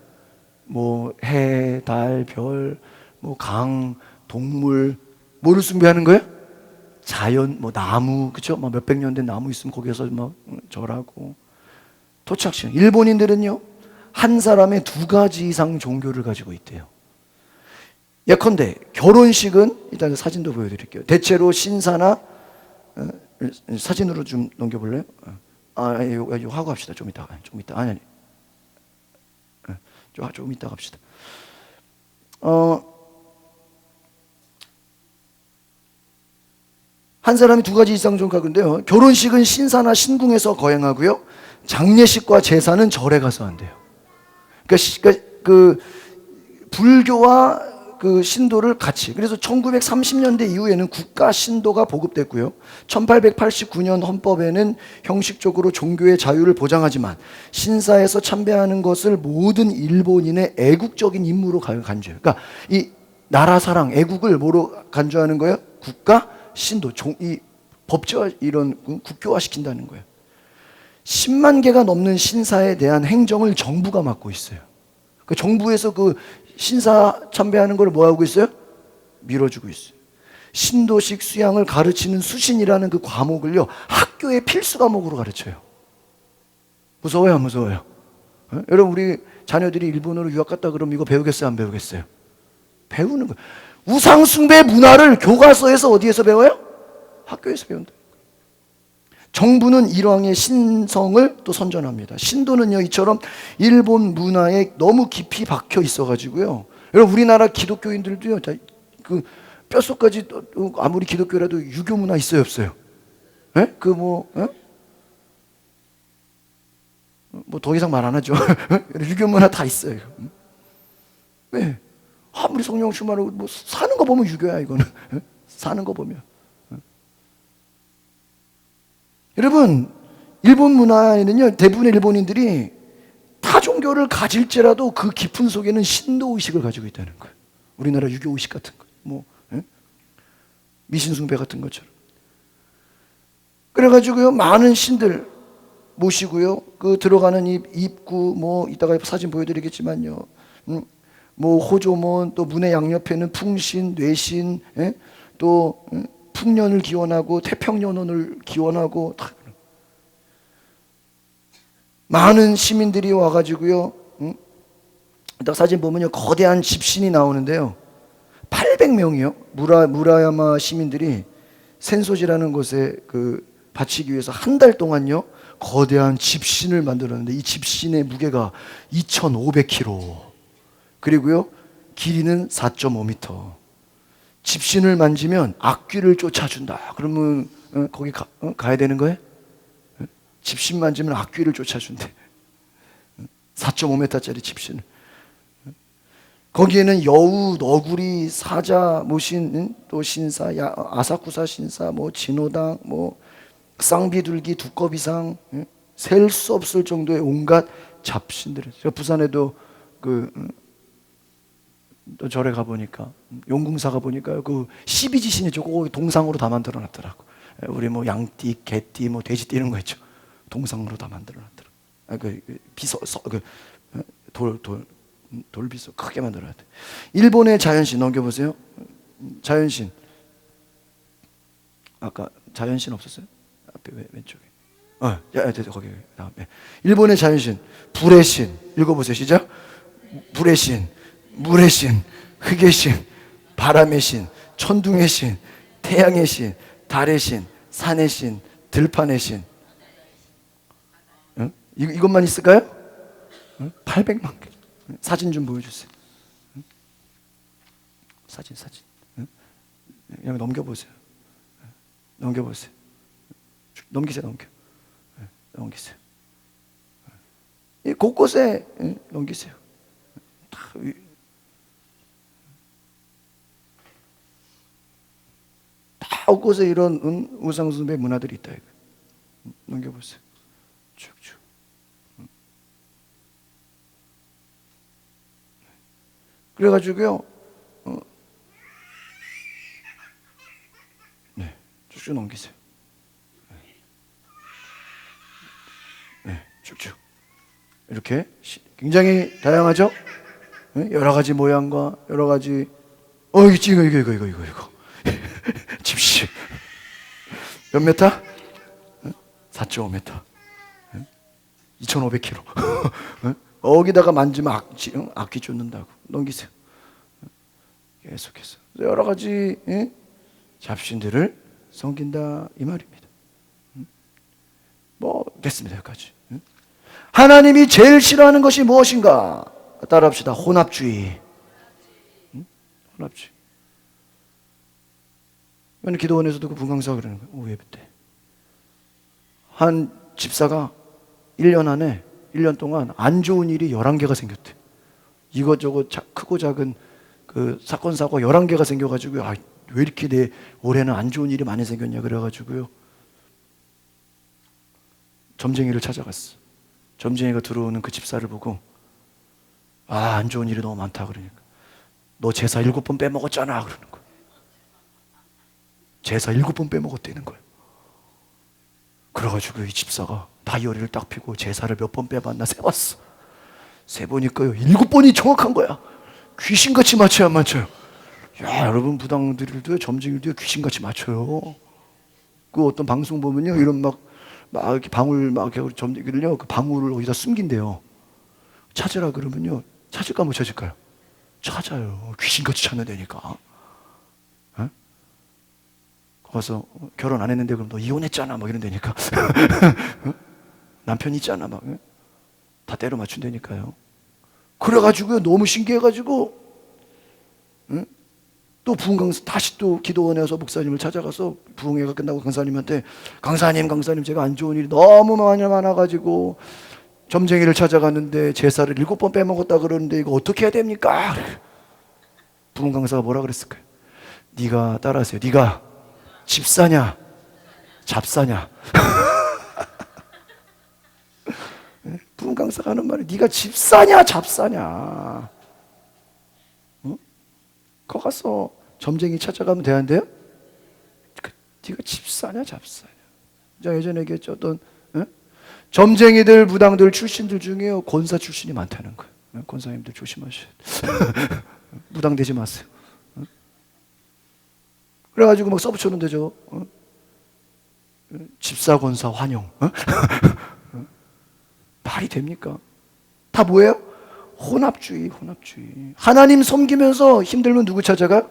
뭐 해, 달, 별, 뭐 강, 동물, 뭐를 숭배하는 거예요? 자연, 뭐 나무, 그쵸? 뭐 몇백 년 된 나무 있으면 거기에서 막 절하고. 토착신. 일본인들은요, 한 사람의 2가지 이상 종교를 가지고 있대요. 예컨대 결혼식은, 일단 사진도 보여드릴게요. 대체로 신사나, 사진으로 좀 넘겨볼래요? 이거 하고 합시다. 좀 이따. 아니. 좀 이따 갑시다. 한 사람이 2가지 이상 종교인데요, 결혼식은 신사나 신궁에서 거행하고요, 장례식과 제사는 절에 가서 한대요. 그러니까 그 불교와 그 신도를 같이. 그래서 1930년대 이후에는 국가 신도가 보급됐고요, 1889년 헌법에는 형식적으로 종교의 자유를 보장하지만 신사에서 참배하는 것을 모든 일본인의 애국적인 임무로 간주해요. 그러니까 이 나라 사랑, 애국을 뭐로 간주하는 거예요? 국가 신도, 이 법제화, 이런 국교화 시킨다는 거예요. 10만 개가 넘는 신사에 대한 행정을 정부가 맡고 있어요. 그 정부에서 그 신사 참배하는 걸 뭐 하고 있어요? 밀어주고 있어요. 신도식 수양을 가르치는 수신이라는 그 과목을요, 학교의 필수 과목으로 가르쳐요. 무서워요, 안 무서워요? 여러분, 우리 자녀들이 일본으로 유학 갔다 그러면 이거 배우겠어요, 안 배우겠어요? 배우는 거예요. 우상숭배 문화를 교과서에서 어디에서 배워요? 학교에서 배운다. 정부는 일왕의 신성을 또 선전합니다. 신도는요, 이처럼 일본 문화에 너무 깊이 박혀 있어가지고요. 여러분, 우리나라 기독교인들도요, 그 뼛속까지 아무리 기독교라도 유교 문화 있어요, 없어요? 예? 뭐 더 이상 말 안 하죠. 유교 문화 다 있어요. 왜? 아무리 성령 충만하고 뭐 사는 거 보면 유교야, 이거는. 사는 거 보면. 여러분, 일본 문화에는요, 대부분의 일본인들이 타 종교를 가질지라도 그 깊은 속에는 신도 의식을 가지고 있다는 거예요. 우리나라 유교 의식 같은 거, 미신숭배 같은 것처럼. 그래가지고요, 많은 신들 모시고요, 그 들어가는 입구, 뭐 이따가 사진 보여드리겠지만요, 뭐 호조몬, 또 문의 양옆에는 풍신, 뇌신, 또 풍년을 기원하고 태평년원을 기원하고, 많은 시민들이 와가지고요, 이따 사진 보면요, 거대한 집신이 나오는데요, 800명이요 무라야마 시민들이 센소지라는 곳에 바치기 위해서 한 달 동안요 거대한 집신을 만들었는데, 이 집신의 무게가 2,500kg, 그리고요 길이는 4.5m. 집신을 만지면 악귀를 쫓아준다. 그러면 거기 가야 되는 거예요? 집신 만지면 악귀를 쫓아준대. 4.5m짜리 집신을. 거기에는 여우, 너구리, 사자 모신 또 신사, 아사쿠사 신사, 뭐 진호당, 뭐 쌍비둘기, 두꺼비상, 셀 수 없을 정도의 온갖 잡신들. 제가 부산에도 또 절에 가 보니까, 용궁사 가 보니까 그 12지신이 저거 동상으로 다 만들어 놨더라고. 우리 뭐 양띠, 개띠, 뭐 돼지띠 이런 거 있죠. 동상으로 다 만들어 놨더라고. 돌비소 크게 만들어야 돼. 일본의 자연신 넘겨보세요. 자연신, 아까 자연신 없었어요? 앞에 왼쪽에. 거기 다음에. 일본의 자연신, 불의 신. 읽어보세요. 시작. 불의 신, 물의 신, 흙의 신, 바람의 신, 천둥의 신, 태양의 신, 달의 신, 산의 신, 들판의 신. 이것만 있을까요? 800만 개. 사진 좀 보여주세요. 사진. 그냥 넘겨보세요. 넘기세요. 넘기세요. 곳곳에 넘기세요. 다 곳곳에 이런 우상숭배 문화들이 있다. 넘겨보세요. 쭉쭉. 그래가지고요, 쭉쭉 넘기세요. 쭉쭉. 이렇게 굉장히 다양하죠? 여러 가지 모양과 여러 가지. 이거. 집시. 몇 메타? 4.5m. 2,500kg. 거기다가 만지면 악귀 쫓는다고. 넘기세요. 계속해서 여러 가지 잡신들을 섬긴다 이 말입니다. 뭐 됐습니다. 여기까지. 하나님이 제일 싫어하는 것이 무엇인가? 따라합시다. 혼합주의. 혼합주의. 이거는 기도원에서도 그 분강사가 그러는 거예요. 오후 예배 때. 한 집사가 1년 동안 안 좋은 일이 11개가 생겼대. 이것저것 크고 작은 그 사건 사고 11개가 생겨가지고, 왜 이렇게 올해는 안 좋은 일이 많이 생겼냐 그래가지고요, 점쟁이를 찾아갔어. 점쟁이가 들어오는 그 집사를 보고, 안 좋은 일이 너무 많다 그러니까, 너 제사 7번 빼먹었잖아 그러는 거야. 제사 7번 빼먹었다는 거야. 그래가지고 이 집사가 다이어리를 딱 펴고 제사를 몇 번 빼봤나 세봤어. 세보니까요 7번이 정확한 거야. 귀신같이 맞춰야 안 맞춰요? 야, 여러분 부당들도 점쟁이들도 귀신같이 맞춰요. 그 어떤 방송 보면요, 이런 막 이렇게 방울 막 이렇게 점들요, 그 방울을 어디다 숨긴대요. 찾으라 그러면요, 찾을까 못 찾을까요? 찾아요. 귀신같이 찾는다니까. 어? 가서 결혼 안 했는데 그럼 너 이혼했잖아 막 이런다니까. 어? 남편 있잖아 막. 다 때려 맞춘다니까요. 그래가지고요, 너무 신기해가지고 또 부흥 강사 다시 또 기도원에 와서 목사님을 찾아가서 부흥회가 끝나고 강사님한테 강사님 제가 안 좋은 일이 너무 많아가지고 점쟁이를 찾아갔는데 제사를 7번 빼먹었다 그러는데 이거 어떻게 해야 됩니까? 부흥 강사가 뭐라 그랬을까요? 네가 따라하세요. 네가 집사냐 잡사냐? 부흥 강사가 하는 말이 네가 집사냐 잡사냐? 거 가서 점쟁이 찾아가면 되는데요. 네가 집사냐 잡사냐? 제가 예전에 얘기했죠. 어떤 점쟁이들 무당들 출신들 중에 권사 출신이 많다는 거예요. 권사님들 조심하셔야 돼요. 무당 되지 마세요. 그래가지고 막 써붙여놓은 데죠. 집사 권사 환영. 말이 됩니까? 다 뭐예요? 혼합주의. 하나님 섬기면서 힘들면 누구 찾아가?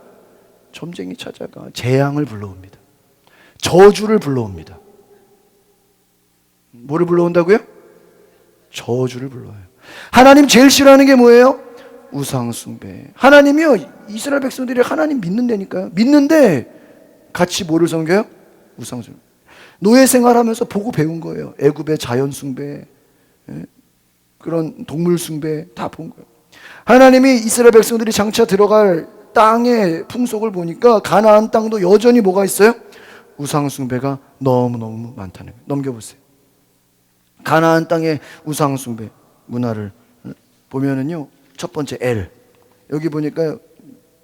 점쟁이 찾아가. 재앙을 불러옵니다. 저주를 불러옵니다. 뭐를 불러온다고요? 저주를 불러요. 하나님 제일 싫어하는 게 뭐예요? 우상숭배. 하나님이요, 이스라엘 백성들이 하나님 믿는다니까요. 믿는데 같이 뭐를 섬겨요? 우상숭배. 노예 생활하면서 보고 배운 거예요. 애굽의 자연숭배, 그런 동물 숭배 다 본 거예요. 하나님이 이스라엘 백성들이 장차 들어갈 땅의 풍속을 보니까 가나안 땅도 여전히 뭐가 있어요? 우상 숭배가 너무너무 많다는 거예요. 넘겨보세요. 가나안 땅의 우상 숭배 문화를 보면은요, 첫 번째 엘. 여기 보니까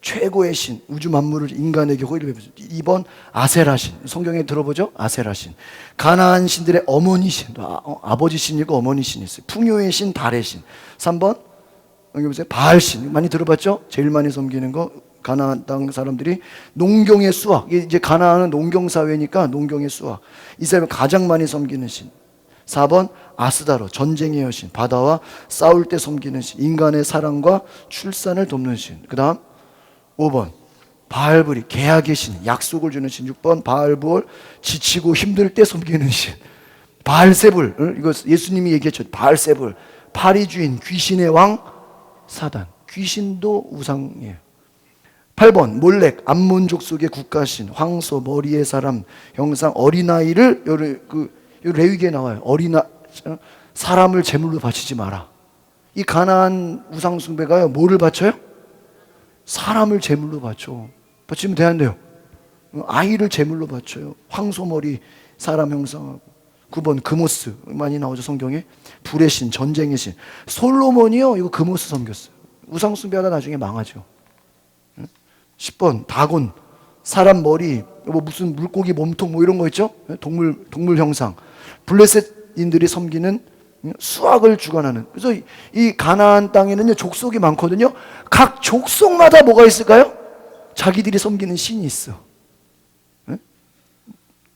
최고의 신, 우주 만물을 인간에게 호의를 베푸죠. 2번 아세라 신. 성경에 들어보죠? 아세라 신. 가나안 신들의 어머니 신. 아버지 신이고 어머니 신이 있어요. 풍요의 신, 달의 신. 3번 여기 보세요. 바알 신. 많이 들어봤죠? 제일 많이 섬기는 거 가나안 땅 사람들이 농경의 수학. 이제 가나안은 농경 사회니까 농경의 수학. 이 사람이 가장 많이 섬기는 신. 4번 아스다로, 전쟁의 여신. 바다와 싸울 때 섬기는 신. 인간의 사랑과 출산을 돕는 신. 그 다음 5번 바알브리, 계약의 신, 약속을 주는 신. 6번 바알부올, 지치고 힘들 때 섬기는 신. 바알세불, 이거 예수님이 얘기했죠. 바알세불, 파리주인, 귀신의 왕 사단. 귀신도 우상이에요. 8번 몰렉, 암몬 족속의 국가신, 황소, 머리의 사람, 형상, 어린아이를 레위기에 나와요. 사람을 제물로 바치지 마라. 이 가나안 우상 숭배가요, 뭐를 바쳐요? 사람을 제물로 바쳐. 바치면 되는데요. 아이를 제물로 바쳐요. 황소머리 사람 형상하고. 9번 금오스, 많이 나오죠 성경에. 불의 신, 전쟁의 신. 솔로몬이요, 이거 금오스 섬겼어요. 우상 숭배하다 나중에 망하죠. 10번 다곤, 사람 머리, 뭐 무슨 물고기 몸통 뭐 이런 거 있죠. 동물 형상. 블레셋인들이 섬기는 수학을 주관하는. 그래서 이 가나안 땅에는 족속이 많거든요. 각 족속마다 뭐가 있을까요? 자기들이 섬기는 신이 있어.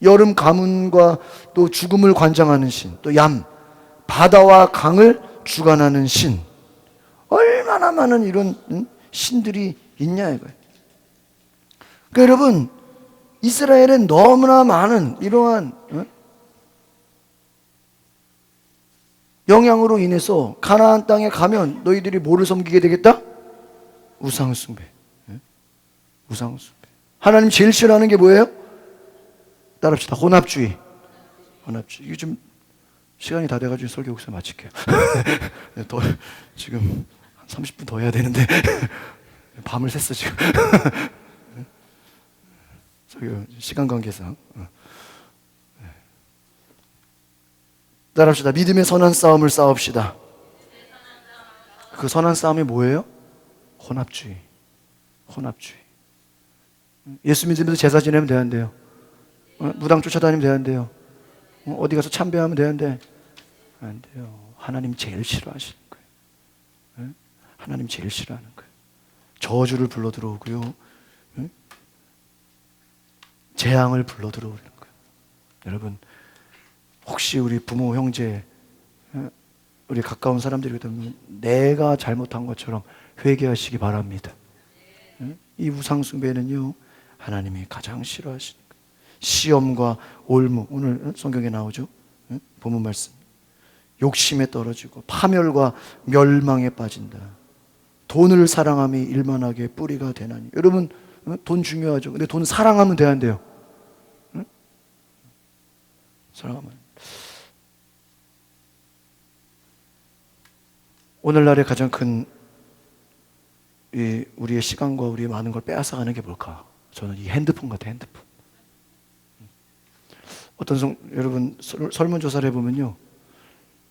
여름 가뭄과 또 죽음을 관장하는 신, 또 얌, 바다와 강을 주관하는 신. 얼마나 많은 이런 신들이 있냐 이거예요. 그러니까 여러분, 이스라엘은 너무나 많은 이러한 영향으로 인해서 가나안 땅에 가면 너희들이 뭐를 섬기게 되겠다? 우상숭배. 우상숭배. 하나님 제일 싫어하는 게 뭐예요? 따라합시다. 혼합주의. 이게 좀 시간이 다 돼가지고 설교 여기서 마칠게요. 더 지금 한 30분 더 해야 되는데 밤을 샜어 지금. 시간 관계상. 따라합시다. 믿음의 선한 싸움을 싸웁시다. 그 선한 싸움이 뭐예요? 혼합주의. 예수 믿으면서 제사 지내면 되는데요. 무당 쫓아다니면 되는데요. 어디 가서 참배하면 되는데 안 돼요. 하나님 제일 싫어하시는 거예요. 하나님 제일 싫어하는 거예요. 저주를 불러 들어오고요. 재앙을 불러 들어오는 거예요. 여러분, 혹시 우리 부모, 형제, 우리 가까운 사람들이 되면 내가 잘못한 것처럼 회개하시기 바랍니다. 이 우상숭배는요, 하나님이 가장 싫어하시는 거예요. 시험과 올무, 오늘 성경에 나오죠. 본문 말씀. 욕심에 떨어지고 파멸과 멸망에 빠진다. 돈을 사랑함이 일만하게 뿌리가 되나니. 여러분, 돈 중요하죠. 근데 돈 사랑하면 돼야 한대요. 사랑하면. 오늘날의 가장 큰 우리의 시간과 우리의 많은 걸 빼앗아가는 게 뭘까? 저는 이 핸드폰 같아요. 핸드폰. 여러분 설문조사를 해보면요,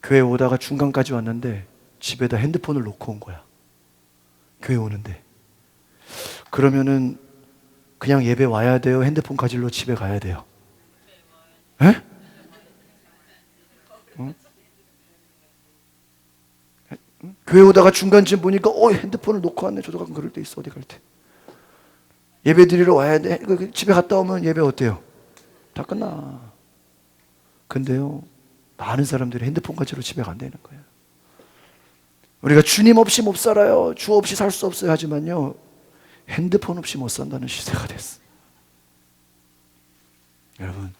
교회 오다가 중간까지 왔는데 집에다 핸드폰을 놓고 온 거야. 교회 오는데. 그러면은 그냥 예배 와야 돼요? 핸드폰 가지러 집에 가야 돼요? 에? 응? 교회 오다가 중간쯤 보니까 핸드폰을 놓고 왔네. 저도 가끔 그럴 때 있어. 어디 갈 때. 예배 드리러 와야 돼. 집에 갔다 오면 예배 어때요? 다 끝나. 근데요, 많은 사람들이 핸드폰 가지러 집에 간다는 거예요. 우리가 주님 없이 못 살아요, 주 없이 살 수 없어요 하지만요, 핸드폰 없이 못 산다는 시대가 됐어. 여러분,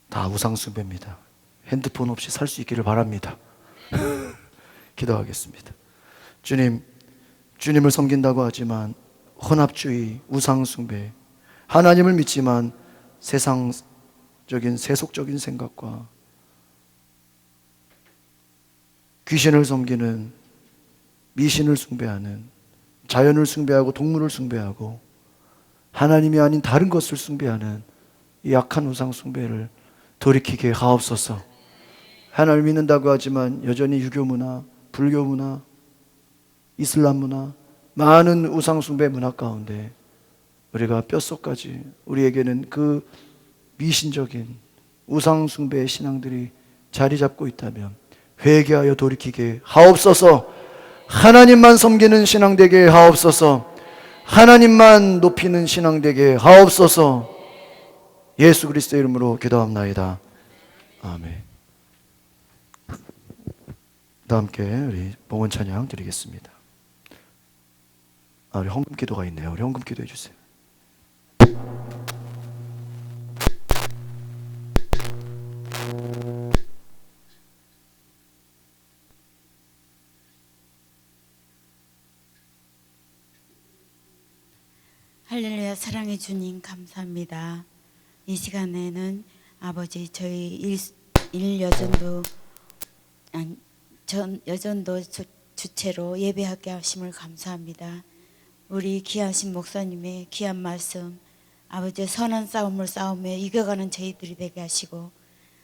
다 우상숭배입니다. 핸드폰 없이 살 수 있기를 바랍니다. 기도하겠습니다. 주님, 주님을 섬긴다고 하지만 혼합주의, 우상숭배, 하나님을 믿지만 세상적인 세속적인 생각과 귀신을 섬기는, 미신을 숭배하는, 자연을 숭배하고 동물을 숭배하고 하나님이 아닌 다른 것을 숭배하는 이 악한 우상 숭배를 돌이키게 하옵소서. 하나님을 믿는다고 하지만 여전히 유교 문화, 불교 문화, 이슬람 문화, 많은 우상 숭배 문화 가운데 우리가 뼛속까지 우리에게는 그 미신적인 우상 숭배의 신앙들이 자리 잡고 있다면 회개하여 돌이키게 하옵소서. 하나님만 섬기는 신앙 되게 하옵소서. 하나님만 높이는 신앙 되게 하옵소서. 예수 그리스도의 이름으로 기도합나이다. 아멘. 다 함께 우리 봉헌 찬양 드리겠습니다. 우리 헌금 기도가 있네요. 우리 헌금 기도해 주세요. 할렐루야. 사랑해 주님 감사합니다. 이 시간에는 아버지 저희 일여전도 여전도 주체로 예배하게 하심을 감사합니다. 우리 귀하신 목사님의 귀한 말씀, 아버지 선한 싸움을 싸우며 이겨가는 저희들이 되게 하시고,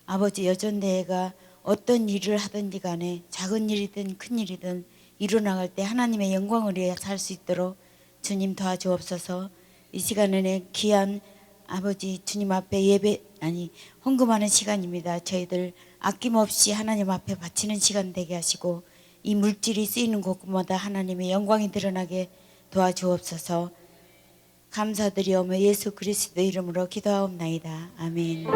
아버지 여전대회가 어떤 일을 하든지 간에 작은 일이든 큰 일이든 이루어나갈 때 하나님의 영광을 위해 살 수 있도록 주님 도와주옵소서. 이 시간에는 귀한 아버지 주님 앞에 헌금하는 시간입니다. 저희들 아낌없이 하나님 앞에 바치는 시간 되게 하시고, 이 물질이 쓰이는 곳마다 하나님의 영광이 드러나게 도와주옵소서. 감사드리오며 예수 그리스도 이름으로 기도하옵나이다. 아멘.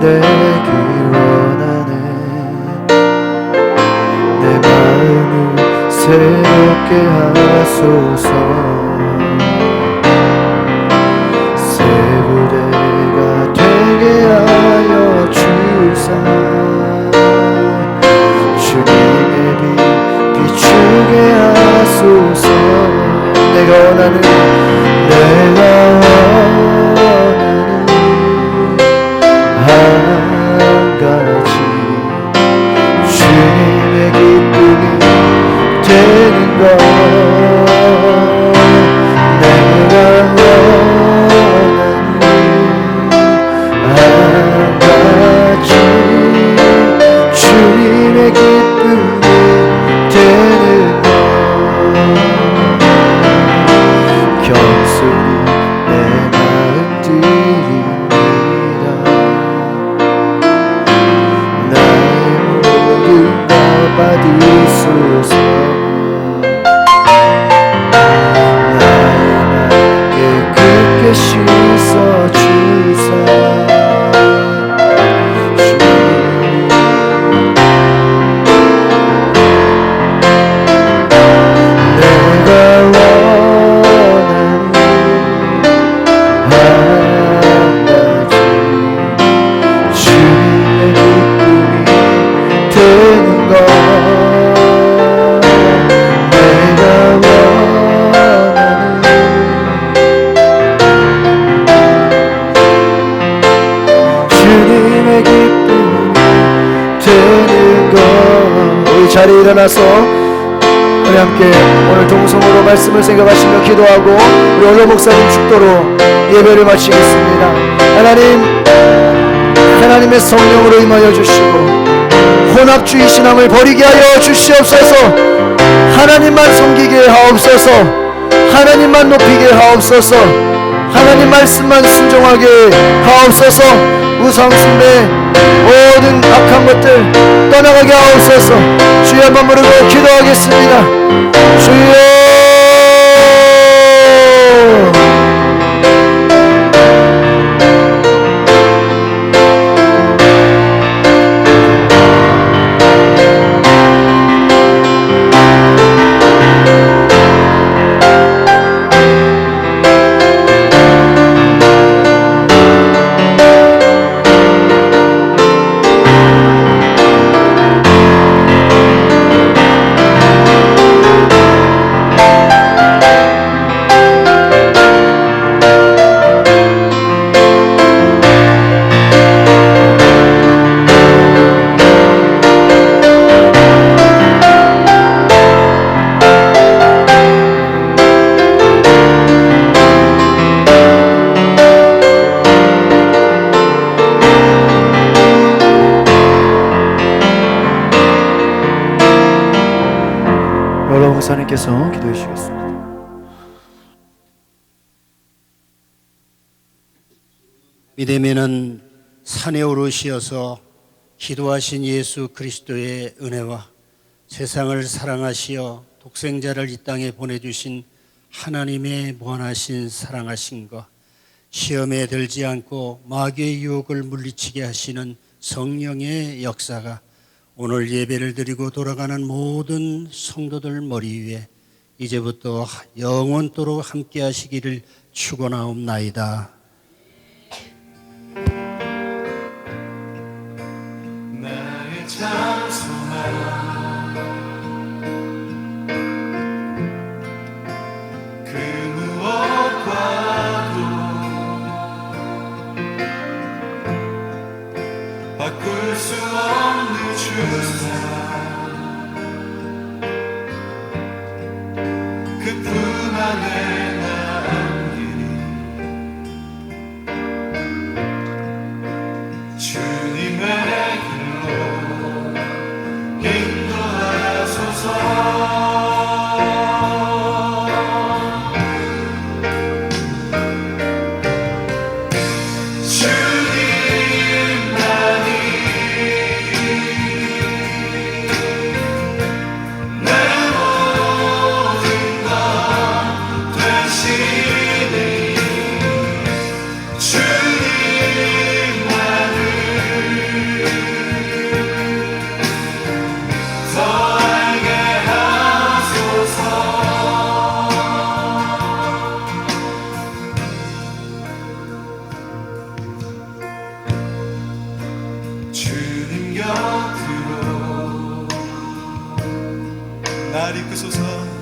되기 원하네. 내 마음을 새롭게 하소서. 새 부대가 되게 하여 주사. 주님의 빛 비추게 하소서. 내가 원하는 주옵소서. 나의 깨끗게 씻어 주사. 자리에 일어나서 우리 함께 오늘 동성으로 말씀을 생각하시며 기도하고 우리 원로 목사님 축도로 예배를 마치겠습니다. 하나님의 성령으로 임하여 주시고 혼합주의 신앙을 버리게 하여 주시옵소서. 하나님만 섬기게 하옵소서. 하나님만 높이게 하옵소서. 하나님 말씀만 순종하게 하옵소서. 우상 숭배 모든 악한 것들 떠나가게 하옵소서. 주여 한번 부르고 기도하겠습니다. 주여. 목사님께서 기도해 주시겠습니다. 믿음에는 산에 오르시어서 기도하신 예수 그리스도의 은혜와 세상을 사랑하시어 독생자를 이 땅에 보내주신 하나님의 무한하신 사랑하심과 시험에 들지 않고 마귀의 유혹을 물리치게 하시는 성령의 역사가 오늘 예배를 드리고 돌아가는 모든 성도들 머리 위에 이제부터 영원토록 함께 하시기를 축원하옵나이다. 나의 장소만 그 무엇과도 바꿀 수 없는 주사 그 품 안에 남기니 주님의 길로 인도하소서. 주님 곁으로 날 이끄소서.